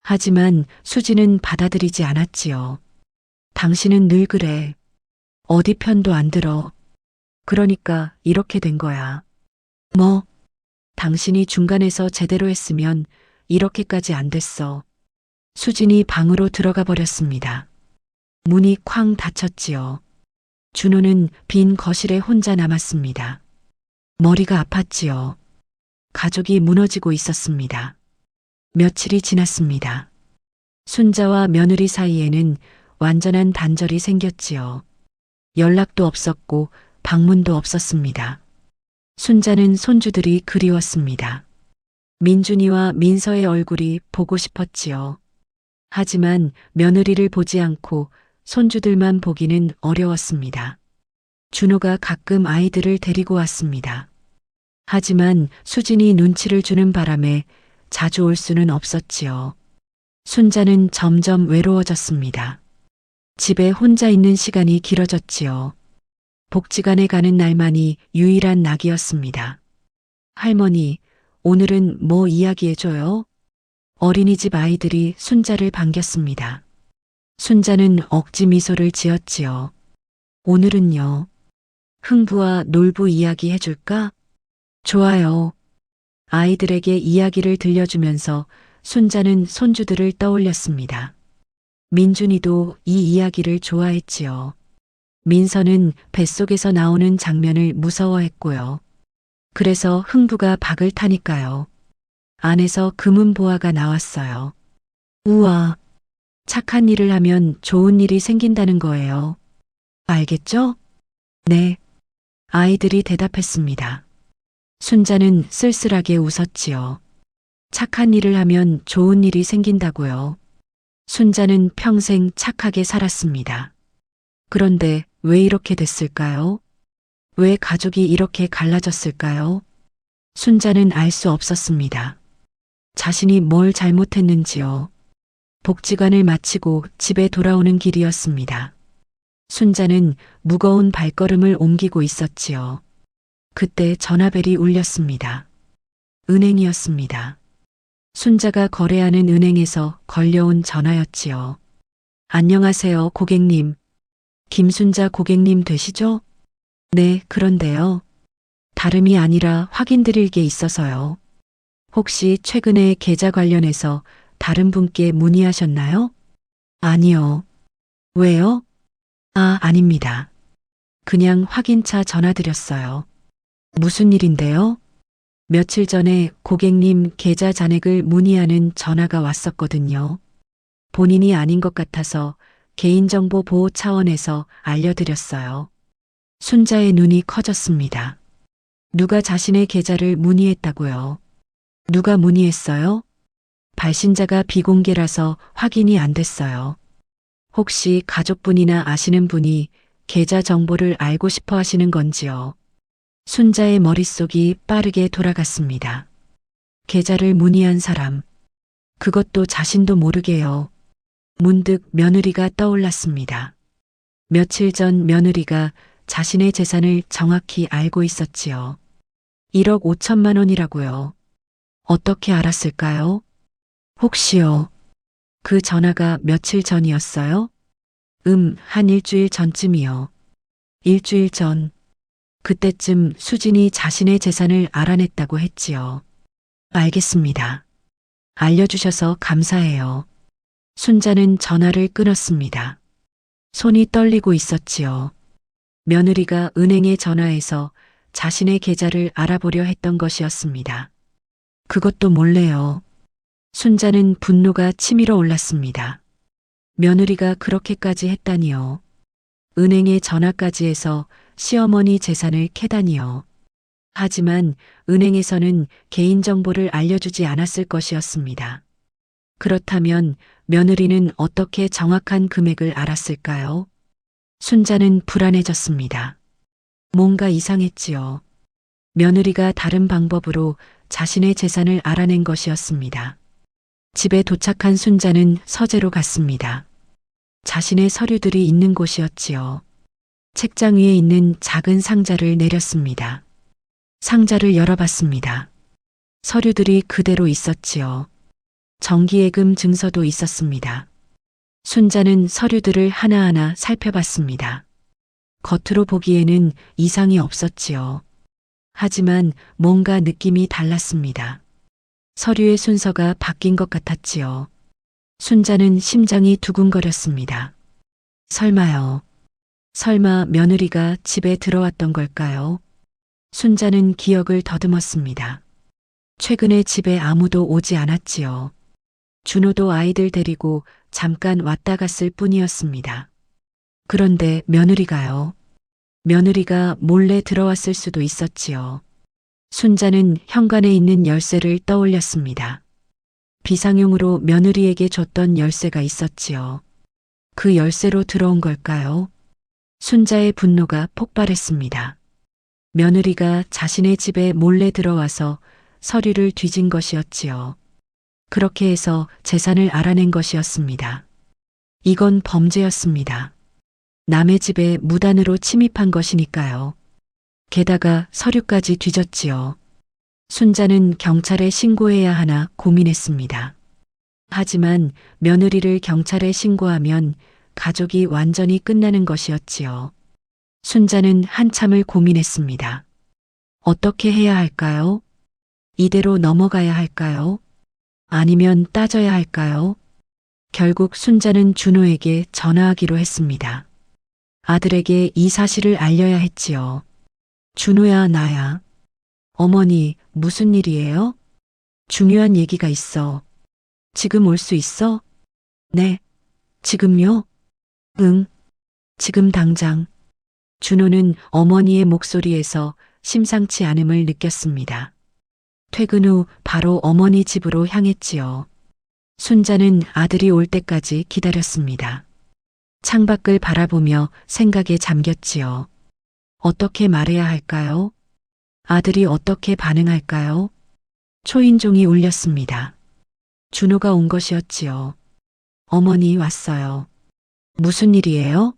하지만 수진은 받아들이지 않았지요. 당신은 늘 그래. 어디 편도 안 들어. 그러니까 이렇게 된 거야. 뭐? 당신이 중간에서 제대로 했으면 이렇게까지 안 됐어. 수진이 방으로 들어가 버렸습니다. 문이 쾅 닫혔지요. 준호는 빈 거실에 혼자 남았습니다. 머리가 아팠지요. 가족이 무너지고 있었습니다. 며칠이 지났습니다. 순자와 며느리 사이에는 완전한 단절이 생겼지요. 연락도 없었고 방문도 없었습니다. 순자는 손주들이 그리웠습니다. 민준이와 민서의 얼굴이 보고 싶었지요. 하지만 며느리를 보지 않고 손주들만 보기는 어려웠습니다. 준호가 가끔 아이들을 데리고 왔습니다. 하지만 수진이 눈치를 주는 바람에 자주 올 수는 없었지요. 순자는 점점 외로워졌습니다. 집에 혼자 있는 시간이 길어졌지요. 복지관에 가는 날만이 유일한 낙이었습니다. 할머니, 오늘은 뭐 이야기해줘요? 어린이집 아이들이 순자를 반겼습니다. 순자는 억지 미소를 지었지요. 오늘은요. 흥부와 놀부 이야기 해줄까? 좋아요. 아이들에게 이야기를 들려주면서 순자는 손주들을 떠올렸습니다. 민준이도 이 이야기를 좋아했지요. 민서는 뱃속에서 나오는 장면을 무서워했고요. 그래서 흥부가 박을 타니까요. 안에서 금은 보화가 나왔어요. 우와, 착한 일을 하면 좋은 일이 생긴다는 거예요. 알겠죠? 네. 아이들이 대답했습니다. 순자는 쓸쓸하게 웃었지요. 착한 일을 하면 좋은 일이 생긴다고요. 순자는 평생 착하게 살았습니다. 그런데 왜 이렇게 됐을까요? 왜 가족이 이렇게 갈라졌을까요? 순자는 알 수 없었습니다. 자신이 뭘 잘못했는지요. 복지관을 마치고 집에 돌아오는 길이었습니다. 순자는 무거운 발걸음을 옮기고 있었지요. 그때 전화벨이 울렸습니다. 은행이었습니다. 순자가 거래하는 은행에서 걸려온 전화였지요. 안녕하세요, 고객님. 김순자 고객님 되시죠? 네, 그런데요. 다름이 아니라 확인드릴 게 있어서요. 혹시 최근에 계좌 관련해서 다른 분께 문의하셨나요? 아니요. 왜요? 아, 아닙니다. 그냥 확인차 전화드렸어요. 무슨 일인데요? 며칠 전에 고객님 계좌 잔액을 문의하는 전화가 왔었거든요. 본인이 아닌 것 같아서 개인정보 보호 차원에서 알려드렸어요. 순자의 눈이 커졌습니다. 누가 자신의 계좌를 문의했다고요? 누가 문의했어요? 발신자가 비공개라서 확인이 안 됐어요. 혹시 가족분이나 아시는 분이 계좌 정보를 알고 싶어 하시는 건지요? 순자의 머릿속이 빠르게 돌아갔습니다. 계좌를 문의한 사람. 그것도 자신도 모르게요. 문득 며느리가 떠올랐습니다. 며칠 전 며느리가 자신의 재산을 정확히 알고 있었지요. 1억 5천만 원이라고요. 어떻게 알았을까요? 혹시요. 그 전화가 며칠 전이었어요? 한 일주일 전쯤이요. 일주일 전. 그때쯤 수진이 자신의 재산을 알아냈다고 했지요. 알겠습니다. 알려주셔서 감사해요. 순자는 전화를 끊었습니다. 손이 떨리고 있었지요. 며느리가 은행에 전화해서 자신의 계좌를 알아보려 했던 것이었습니다. 그것도 몰래요. 순자는 분노가 치밀어 올랐습니다. 며느리가 그렇게까지 했다니요. 은행에 전화까지 해서 시어머니 재산을 캐다니요. 하지만 은행에서는 개인정보를 알려주지 않았을 것이었습니다. 그렇다면 며느리는 어떻게 정확한 금액을 알았을까요? 순자는 불안해졌습니다. 뭔가 이상했지요. 며느리가 다른 방법으로 자신의 재산을 알아낸 것이었습니다. 집에 도착한 순자는 서재로 갔습니다. 자신의 서류들이 있는 곳이었지요. 책장 위에 있는 작은 상자를 내렸습니다. 상자를 열어봤습니다. 서류들이 그대로 있었지요. 정기예금 증서도 있었습니다. 순자는 서류들을 하나하나 살펴봤습니다. 겉으로 보기에는 이상이 없었지요. 하지만 뭔가 느낌이 달랐습니다. 서류의 순서가 바뀐 것 같았지요. 순자는 심장이 두근거렸습니다. 설마요. 설마 며느리가 집에 들어왔던 걸까요? 순자는 기억을 더듬었습니다. 최근에 집에 아무도 오지 않았지요. 준호도 아이들 데리고 잠깐 왔다 갔을 뿐이었습니다. 그런데 며느리가요. 며느리가 몰래 들어왔을 수도 있었지요. 순자는 현관에 있는 열쇠를 떠올렸습니다. 비상용으로 며느리에게 줬던 열쇠가 있었지요. 그 열쇠로 들어온 걸까요? 순자의 분노가 폭발했습니다. 며느리가 자신의 집에 몰래 들어와서 서류를 뒤진 것이었지요. 그렇게 해서 재산을 알아낸 것이었습니다. 이건 범죄였습니다. 남의 집에 무단으로 침입한 것이니까요. 게다가 서류까지 뒤졌지요. 순자는 경찰에 신고해야 하나 고민했습니다. 하지만 며느리를 경찰에 신고하면 가족이 완전히 끝나는 것이었지요. 순자는 한참을 고민했습니다. 어떻게 해야 할까요? 이대로 넘어가야 할까요? 아니면 따져야 할까요? 결국 순자는 준호에게 전화하기로 했습니다. 아들에게 이 사실을 알려야 했지요. 준호야, 나야. 어머니, 무슨 일이에요? 중요한 얘기가 있어. 지금 올 수 있어? 네. 지금요? 응. 지금 당장. 준호는 어머니의 목소리에서 심상치 않음을 느꼈습니다. 퇴근 후 바로 어머니 집으로 향했지요. 순자는 아들이 올 때까지 기다렸습니다. 창밖을 바라보며 생각에 잠겼지요. 어떻게 말해야 할까요? 아들이 어떻게 반응할까요? 초인종이 울렸습니다. 준호가 온 것이었지요. 어머니 왔어요. 무슨 일이에요?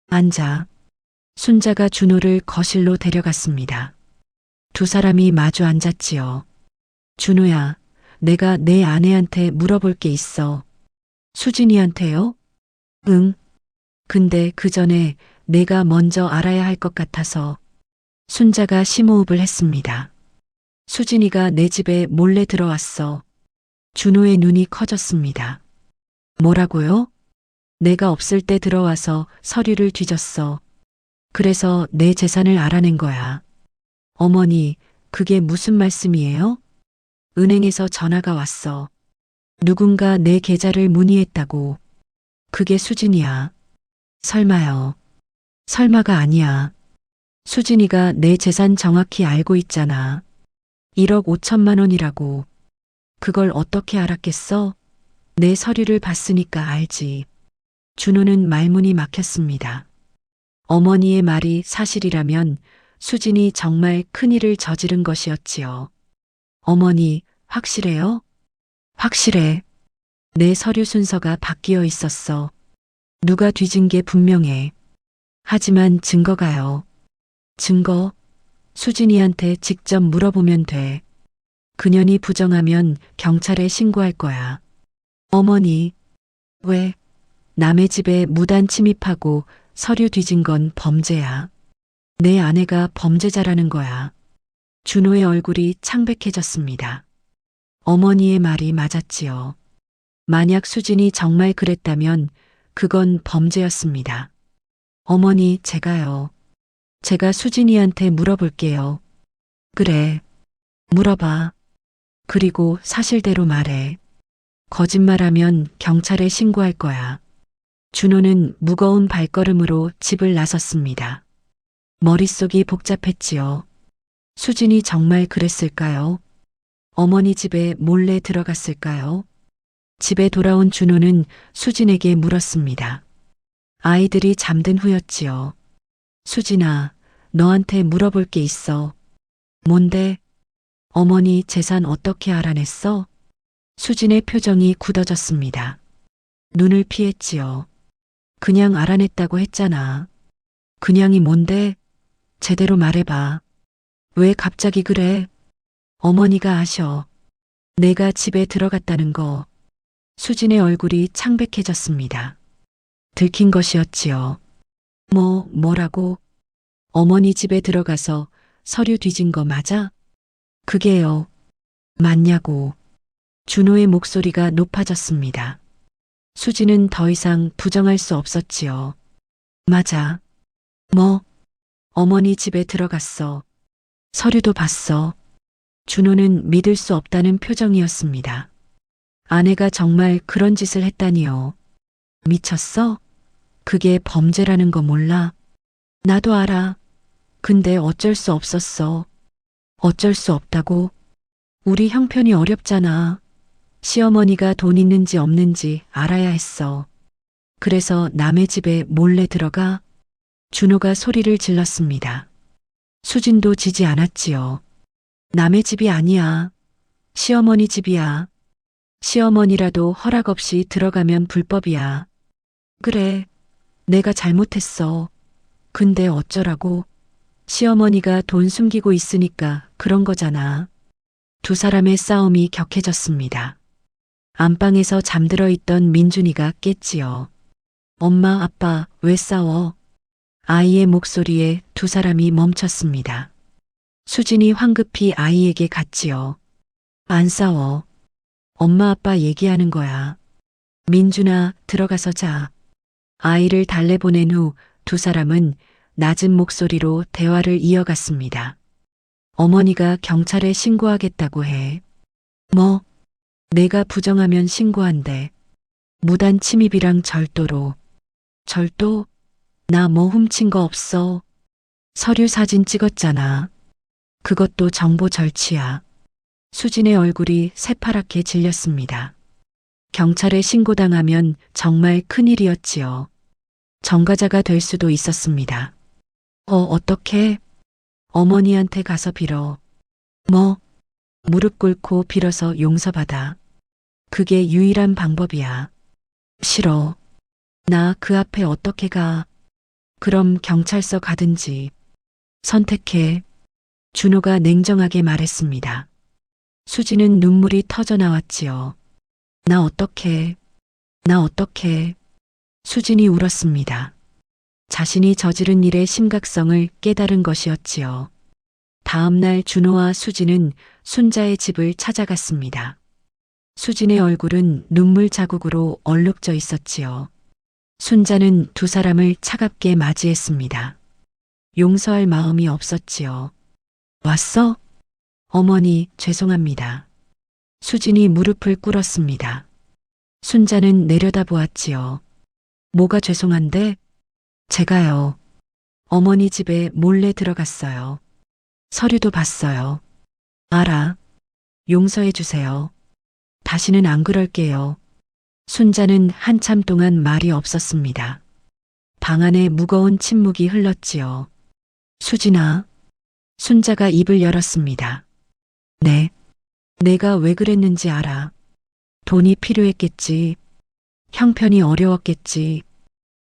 앉아. 순자가 준호를 거실로 데려갔습니다. 두 사람이 마주 앉았지요. 준호야, 내가 내 아내한테 물어볼 게 있어. 수진이한테요? 응. 근데 그 전에 내가 먼저 알아야 할 것 같아서. 순자가 심호흡을 했습니다. 수진이가 내 집에 몰래 들어왔어. 준호의 눈이 커졌습니다. 뭐라고요? 내가 없을 때 들어와서 서류를 뒤졌어. 그래서 내 재산을 알아낸 거야. 어머니, 그게 무슨 말씀이에요? 은행에서 전화가 왔어. 누군가 내 계좌를 문의했다고. 그게 수진이야. 설마요. 설마가 아니야. 수진이가 내 재산 정확히 알고 있잖아. 1억 5천만 원이라고. 그걸 어떻게 알았겠어? 내 서류를 봤으니까 알지. 준호는 말문이 막혔습니다. 어머니의 말이 사실이라면 수진이 정말 큰일을 저지른 것이었지요. 어머니, 확실해요? 확실해. 내 서류 순서가 바뀌어 있었어. 누가 뒤진 게 분명해. 하지만 증거가요. 증거? 수진이한테 직접 물어보면 돼. 그년이 부정하면 경찰에 신고할 거야. 어머니, 왜? 남의 집에 무단 침입하고 서류 뒤진 건 범죄야. 내 아내가 범죄자라는 거야. 준호의 얼굴이 창백해졌습니다. 어머니의 말이 맞았지요. 만약 수진이 정말 그랬다면 그건 범죄였습니다. 어머니, 제가요. 제가 수진이한테 물어볼게요. 그래. 물어봐. 그리고 사실대로 말해. 거짓말하면 경찰에 신고할 거야. 준호는 무거운 발걸음으로 집을 나섰습니다. 머릿속이 복잡했지요. 수진이 정말 그랬을까요? 어머니 집에 몰래 들어갔을까요? 집에 돌아온 준호는 수진에게 물었습니다. 아이들이 잠든 후였지요. 수진아, 너한테 물어볼 게 있어. 뭔데? 어머니 재산 어떻게 알아냈어? 수진의 표정이 굳어졌습니다. 눈을 피했지요. 그냥 알아냈다고 했잖아. 그냥이 뭔데? 제대로 말해봐. 왜 갑자기 그래? 어머니가 아셔. 내가 집에 들어갔다는 거. 수진의 얼굴이 창백해졌습니다. 들킨 것이었지요. 뭐라고? 어머니 집에 들어가서 서류 뒤진 거 맞아? 그게요. 맞냐고. 준호의 목소리가 높아졌습니다. 수진은 더 이상 부정할 수 없었지요. 맞아. 뭐? 어머니 집에 들어갔어. 서류도 봤어. 준호는 믿을 수 없다는 표정이었습니다. 아내가 정말 그런 짓을 했다니요. 미쳤어? 그게 범죄라는 거 몰라? 나도 알아. 근데 어쩔 수 없었어. 어쩔 수 없다고? 우리 형편이 어렵잖아. 시어머니가 돈 있는지 없는지 알아야 했어. 그래서 남의 집에 몰래 들어가 준호가 소리를 질렀습니다. 수진도 지지 않았지요. 남의 집이 아니야. 시어머니 집이야. 시어머니라도 허락 없이 들어가면 불법이야. 그래, 내가 잘못했어. 근데 어쩌라고? 시어머니가 돈 숨기고 있으니까 그런 거잖아. 두 사람의 싸움이 격해졌습니다. 안방에서 잠들어 있던 민준이가 깼지요. 엄마, 아빠, 왜 싸워? 아이의 목소리에 두 사람이 멈췄습니다. 수진이 황급히 아이에게 갔지요. 안 싸워. 엄마, 아빠 얘기하는 거야. 민준아, 들어가서 자. 아이를 달래보낸 후 두 사람은 낮은 목소리로 대화를 이어갔습니다. 어머니가 경찰에 신고하겠다고 해. 뭐? 내가 부정하면 신고한대. 무단 침입이랑 절도로. 절도? 나 뭐 훔친 거 없어. 서류 사진 찍었잖아. 그것도 정보 절취야. 수진의 얼굴이 새파랗게 질렸습니다. 경찰에 신고당하면 정말 큰일이었지요. 정가자가 될 수도 있었습니다. 어떻게? 어머니한테 가서 빌어. 뭐? 무릎 꿇고 빌어서 용서받아. 그게 유일한 방법이야. 싫어. 나 그 앞에 어떻게 가? 그럼 경찰서 가든지. 선택해. 준호가 냉정하게 말했습니다. 수지는 눈물이 터져 나왔지요. 나 어떡해. 나 어떡해. 수진이 울었습니다. 자신이 저지른 일의 심각성을 깨달은 것이었지요. 다음 날 준호와 수진은 순자의 집을 찾아갔습니다. 수진의 얼굴은 눈물 자국으로 얼룩져 있었지요. 순자는 두 사람을 차갑게 맞이했습니다. 용서할 마음이 없었지요. 왔어? 어머니, 죄송합니다. 수진이 무릎을 꿇었습니다. 순자는 내려다보았지요. 뭐가 죄송한데? 제가요. 어머니 집에 몰래 들어갔어요. 서류도 봤어요. 알아. 용서해 주세요. 다시는 안 그럴게요. 순자는 한참 동안 말이 없었습니다. 방 안에 무거운 침묵이 흘렀지요. 수진아. 순자가 입을 열었습니다. 네. 내가 왜 그랬는지 알아. 돈이 필요했겠지. 형편이 어려웠겠지.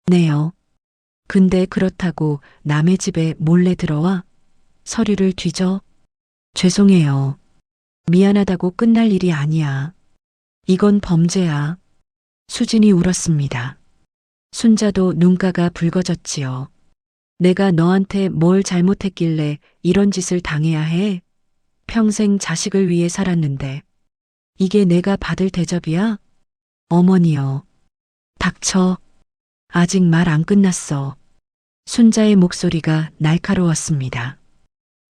네요. 근데 그렇다고 남의 집에 몰래 들어와 서류를 뒤져? 죄송해요. 미안하다고 끝날 일이 아니야. 이건 범죄야. 수진이 울었습니다. 순자도 눈가가 붉어졌지요. 내가 너한테 뭘 잘못했길래 이런 짓을 당해야 해? 평생 자식을 위해 살았는데. 이게 내가 받을 대접이야? 어머니요. 닥쳐. 아직 말 안 끝났어. 순자의 목소리가 날카로웠습니다.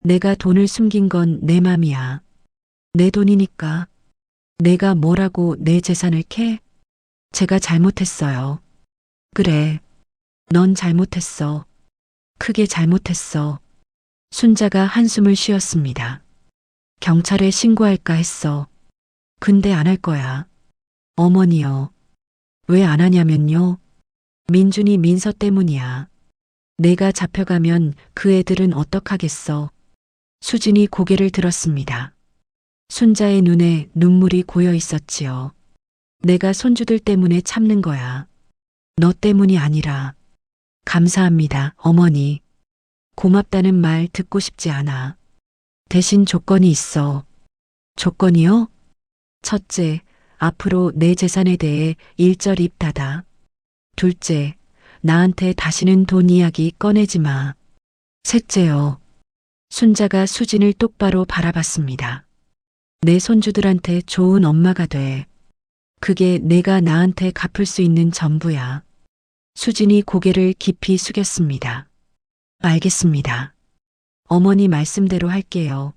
내가 돈을 숨긴 건 내 맘이야. 내 돈이니까. 내가 뭐라고 내 재산을 캐? 제가 잘못했어요. 그래. 넌 잘못했어. 크게 잘못했어. 순자가 한숨을 쉬었습니다. 경찰에 신고할까 했어. 근데 안 할 거야. 어머니요. 왜 안 하냐면요. 민준이 민서 때문이야. 내가 잡혀가면 그 애들은 어떡하겠어. 수진이 고개를 들었습니다. 순자의 눈에 눈물이 고여 있었지요. 내가 손주들 때문에 참는 거야. 너 때문이 아니라. 감사합니다, 어머니. 고맙다는 말 듣고 싶지 않아. 대신 조건이 있어. 조건이요? 첫째, 앞으로 내 재산에 대해 일절 입 닫아. 둘째, 나한테 다시는 돈 이야기 꺼내지 마. 셋째요. 순자가 수진을 똑바로 바라봤습니다. 내 손주들한테 좋은 엄마가 돼. 그게 내가 나한테 갚을 수 있는 전부야. 수진이 고개를 깊이 숙였습니다. 알겠습니다. 어머니 말씀대로 할게요.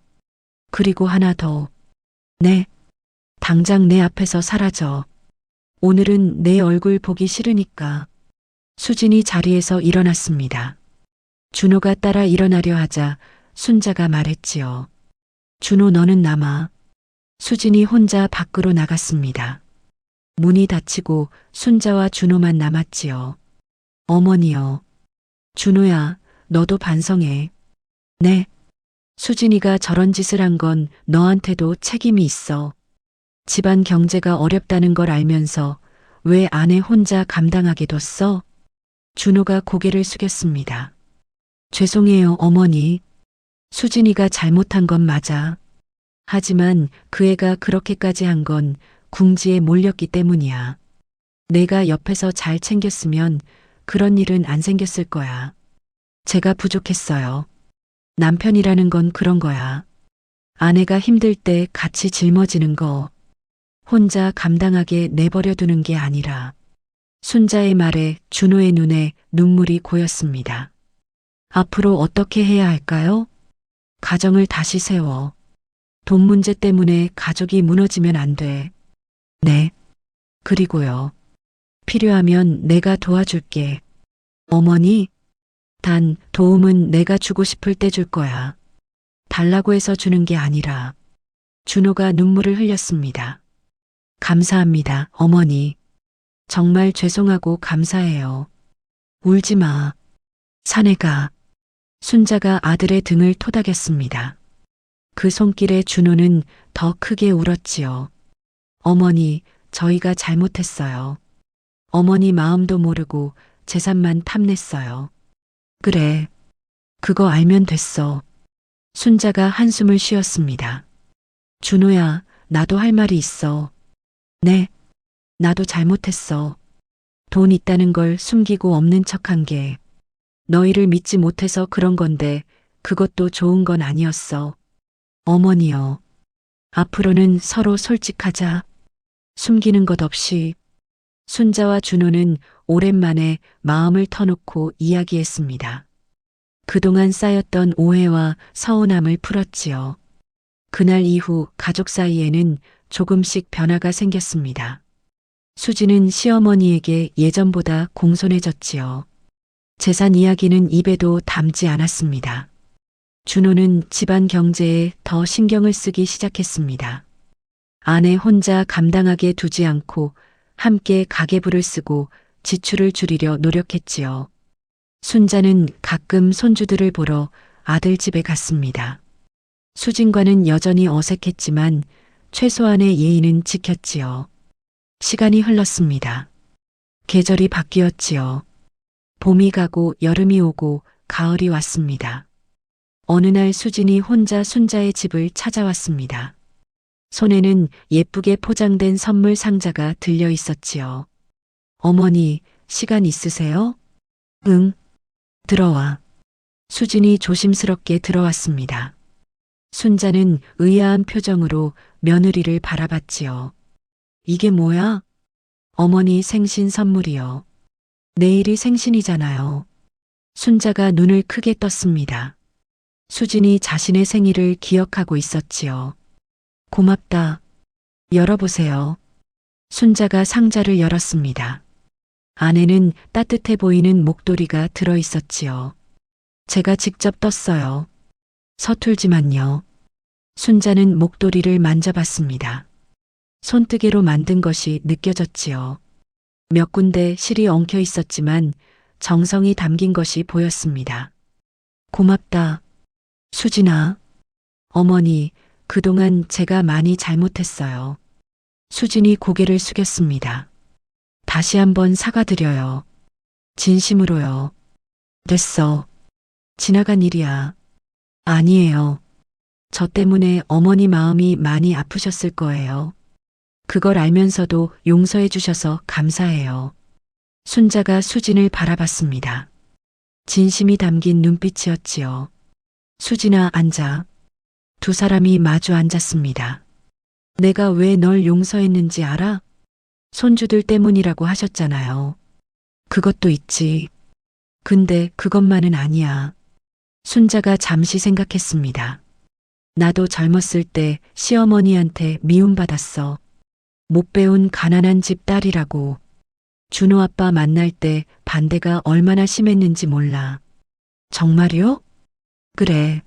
그리고 하나 더. 네. 당장 내 앞에서 사라져. 오늘은 내 얼굴 보기 싫으니까. 수진이 자리에서 일어났습니다. 준호가 따라 일어나려 하자 순자가 말했지요. 준호 너는 남아. 수진이 혼자 밖으로 나갔습니다. 문이 닫히고 순자와 준호만 남았지요. 어머니요. 준호야, 너도 반성해. 네. 수진이가 저런 짓을 한 건 너한테도 책임이 있어. 집안 경제가 어렵다는 걸 알면서 왜 아내 혼자 감당하게 뒀어? 준호가 고개를 숙였습니다. 죄송해요, 어머니. 수진이가 잘못한 건 맞아. 하지만 그 애가 그렇게까지 한 건 궁지에 몰렸기 때문이야. 내가 옆에서 잘 챙겼으면 그런 일은 안 생겼을 거야. 제가 부족했어요. 남편이라는 건 그런 거야. 아내가 힘들 때 같이 짊어지는 거. 혼자 감당하게 내버려 두는 게 아니라. 순자의 말에 준호의 눈에 눈물이 고였습니다. 앞으로 어떻게 해야 할까요? 가정을 다시 세워. 돈 문제 때문에 가족이 무너지면 안 돼. 네. 그리고요. 필요하면 내가 도와줄게. 어머니, 단 도움은 내가 주고 싶을 때 줄 거야. 달라고 해서 주는 게 아니라. 준호가 눈물을 흘렸습니다. 감사합니다, 어머니. 정말 죄송하고 감사해요. 울지 마. 사내가. 순자가 아들의 등을 토닥였습니다. 그 손길에 준호는 더 크게 울었지요. 어머니, 저희가 잘못했어요. 어머니 마음도 모르고 재산만 탐냈어요. 그래. 그거 알면 됐어. 순자가 한숨을 쉬었습니다. 준호야, 나도 할 말이 있어. 네. 나도 잘못했어. 돈 있다는 걸 숨기고 없는 척한 게. 너희를 믿지 못해서 그런 건데 그것도 좋은 건 아니었어. 어머니요. 앞으로는 서로 솔직하자. 숨기는 것 없이. 순자와 준호는 오랜만에 마음을 터놓고 이야기했습니다. 그동안 쌓였던 오해와 서운함을 풀었지요. 그날 이후 가족 사이에는 조금씩 변화가 생겼습니다. 수지는 시어머니에게 예전보다 공손해졌지요. 재산 이야기는 입에도 담지 않았습니다. 준호는 집안 경제에 더 신경을 쓰기 시작했습니다. 아내 혼자 감당하게 두지 않고 함께 가계부를 쓰고 지출을 줄이려 노력했지요. 순자는 가끔 손주들을 보러 아들 집에 갔습니다. 수진과는 여전히 어색했지만 최소한의 예의는 지켰지요. 시간이 흘렀습니다. 계절이 바뀌었지요. 봄이 가고 여름이 오고 가을이 왔습니다. 어느 날 수진이 혼자 순자의 집을 찾아왔습니다. 손에는 예쁘게 포장된 선물 상자가 들려 있었지요. 어머니, 시간 있으세요? 응. 들어와. 수진이 조심스럽게 들어왔습니다. 순자는 의아한 표정으로 며느리를 바라봤지요. 이게 뭐야? 어머니 생신 선물이요. 내일이 생신이잖아요. 순자가 눈을 크게 떴습니다. 수진이 자신의 생일을 기억하고 있었지요. 고맙다. 열어보세요. 순자가 상자를 열었습니다. 안에는 따뜻해 보이는 목도리가 들어 있었지요. 제가 직접 떴어요. 서툴지만요. 순자는 목도리를 만져봤습니다. 손뜨개로 만든 것이 느껴졌지요. 몇 군데 실이 엉켜 있었지만 정성이 담긴 것이 보였습니다. 고맙다. 수진아. 어머니, 그동안 제가 많이 잘못했어요. 수진이 고개를 숙였습니다. 다시 한번 사과드려요. 진심으로요. 됐어. 지나간 일이야. 아니에요. 저 때문에 어머니 마음이 많이 아프셨을 거예요. 그걸 알면서도 용서해 주셔서 감사해요. 순자가 수진을 바라봤습니다. 진심이 담긴 눈빛이었지요. 수진아, 앉아. 두 사람이 마주 앉았습니다. 내가 왜 널 용서했는지 알아? 손주들 때문이라고 하셨잖아요. 그것도 있지. 근데 그것만은 아니야. 순자가 잠시 생각했습니다. 나도 젊었을 때 시어머니한테 미움받았어. 못 배운 가난한 집 딸이라고. 준호 아빠 만날 때 반대가 얼마나 심했는지 몰라. 정말요? 그래.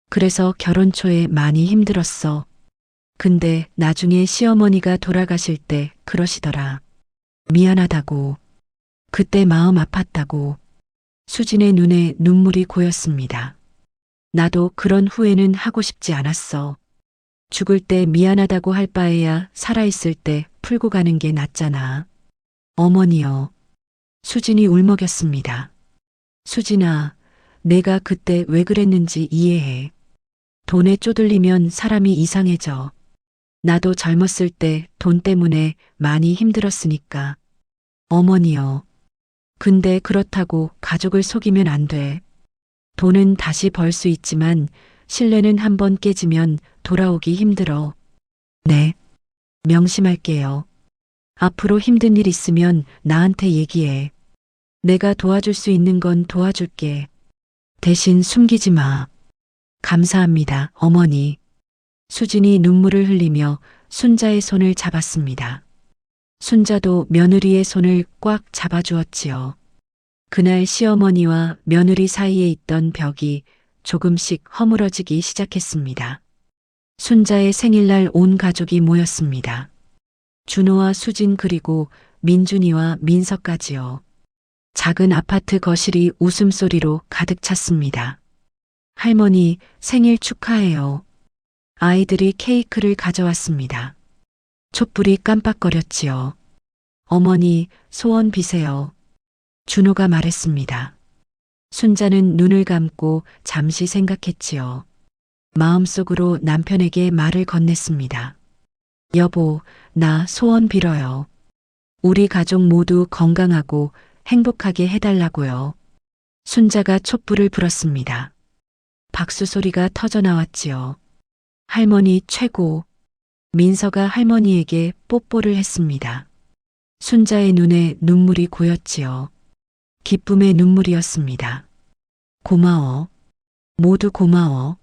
그래서 결혼 초에 많이 힘들었어. 근데 나중에 시어머니가 돌아가실 때 그러시더라. 미안하다고. 그때 마음 아팠다고. 수진의 눈에 눈물이 고였습니다. 나도 그런 후회는 하고 싶지 않았어. 죽을 때 미안하다고 할 바에야 살아있을 때 풀고 가는 게 낫잖아. 어머니요. 수진이 울먹였습니다. 수진아, 내가 그때 왜 그랬는지 이해해. 돈에 쪼들리면 사람이 이상해져. 나도 젊었을 때 돈 때문에 많이 힘들었으니까. 어머니요. 근데 그렇다고 가족을 속이면 안 돼. 돈은 다시 벌 수 있지만 신뢰는 한번 깨지면 돌아오기 힘들어. 네. 명심할게요. 앞으로 힘든 일 있으면 나한테 얘기해. 내가 도와줄 수 있는 건 도와줄게. 대신 숨기지 마. 감사합니다, 어머니. 수진이 눈물을 흘리며 순자의 손을 잡았습니다. 순자도 며느리의 손을 꽉 잡아주었지요. 그날 시어머니와 며느리 사이에 있던 벽이 조금씩 허물어지기 시작했습니다. 순자의 생일날 온 가족이 모였습니다. 준호와 수진 그리고 민준이와 민서까지요. 작은 아파트 거실이 웃음소리로 가득 찼습니다. 할머니, 생일 축하해요. 아이들이 케이크를 가져왔습니다. 촛불이 깜빡거렸지요. 어머니, 소원 비세요. 준호가 말했습니다. 순자는 눈을 감고 잠시 생각했지요. 마음속으로 남편에게 말을 건넸습니다. 여보, 나 소원 빌어요. 우리 가족 모두 건강하고 행복하게 해달라고요. 순자가 촛불을 불었습니다. 박수 소리가 터져 나왔지요. 할머니 최고. 민서가 할머니에게 뽀뽀를 했습니다. 순자의 눈에 눈물이 고였지요. 기쁨의 눈물이었습니다. 고마워. 모두 고마워.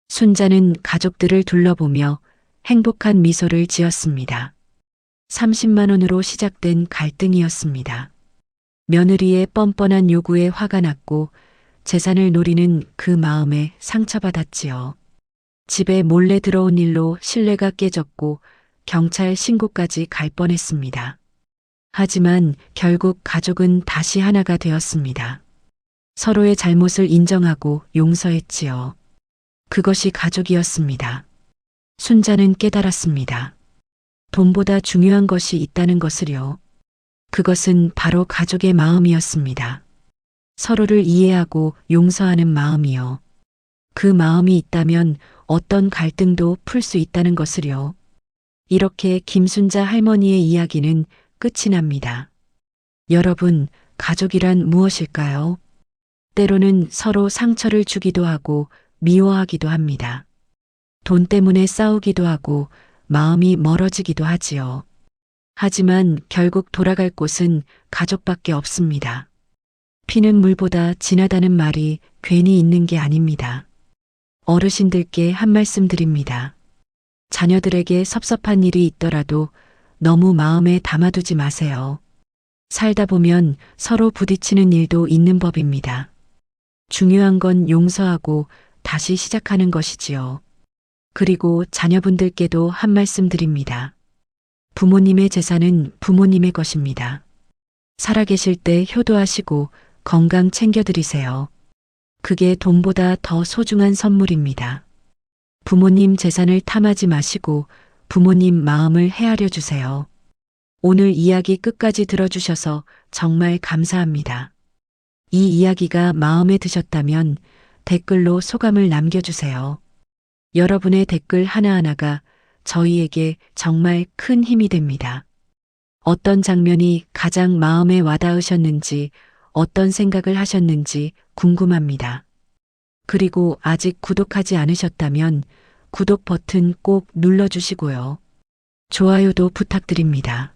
순자는 가족들을 둘러보며 행복한 미소를 지었습니다. 30만 원으로 시작된 갈등이었습니다. 며느리의 뻔뻔한 요구에 화가 났고 재산을 노리는 그 마음에 상처받았지요. 집에 몰래 들어온 일로 신뢰가 깨졌고 경찰 신고까지 갈 뻔했습니다. 하지만 결국 가족은 다시 하나가 되었습니다. 서로의 잘못을 인정하고 용서했지요. 그것이 가족이었습니다. 순자는 깨달았습니다. 돈보다 중요한 것이 있다는 것을요. 그것은 바로 가족의 마음이었습니다. 서로를 이해하고 용서하는 마음이요. 그 마음이 있다면 어떤 갈등도 풀 수 있다는 것을요. 이렇게 김순자 할머니의 이야기는 끝이 납니다. 여러분, 가족이란 무엇일까요? 때로는 서로 상처를 주기도 하고 미워하기도 합니다. 돈 때문에 싸우기도 하고 마음이 멀어지기도 하지요. 하지만 결국 돌아갈 곳은 가족밖에 없습니다. 피는 물보다 진하다는 말이 괜히 있는 게 아닙니다. 어르신들께 한 말씀 드립니다. 자녀들에게 섭섭한 일이 있더라도 너무 마음에 담아두지 마세요. 살다 보면 서로 부딪히는 일도 있는 법입니다. 중요한 건 용서하고 다시 시작하는 것이지요. 그리고 자녀분들께도 한 말씀 드립니다. 부모님의 재산은 부모님의 것입니다. 살아계실 때 효도하시고 건강 챙겨드리세요. 그게 돈보다 더 소중한 선물입니다. 부모님 재산을 탐하지 마시고 부모님 마음을 헤아려 주세요. 오늘 이야기 끝까지 들어주셔서 정말 감사합니다. 이 이야기가 마음에 드셨다면 댓글로 소감을 남겨주세요. 여러분의 댓글 하나하나가 저희에게 정말 큰 힘이 됩니다. 어떤 장면이 가장 마음에 와닿으셨는지, 어떤 생각을 하셨는지 궁금합니다. 그리고 아직 구독하지 않으셨다면 구독 버튼 꼭 눌러주시고요. 좋아요도 부탁드립니다.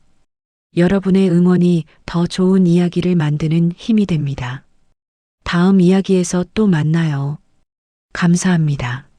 여러분의 응원이 더 좋은 이야기를 만드는 힘이 됩니다. 다음 이야기에서 또 만나요. 감사합니다.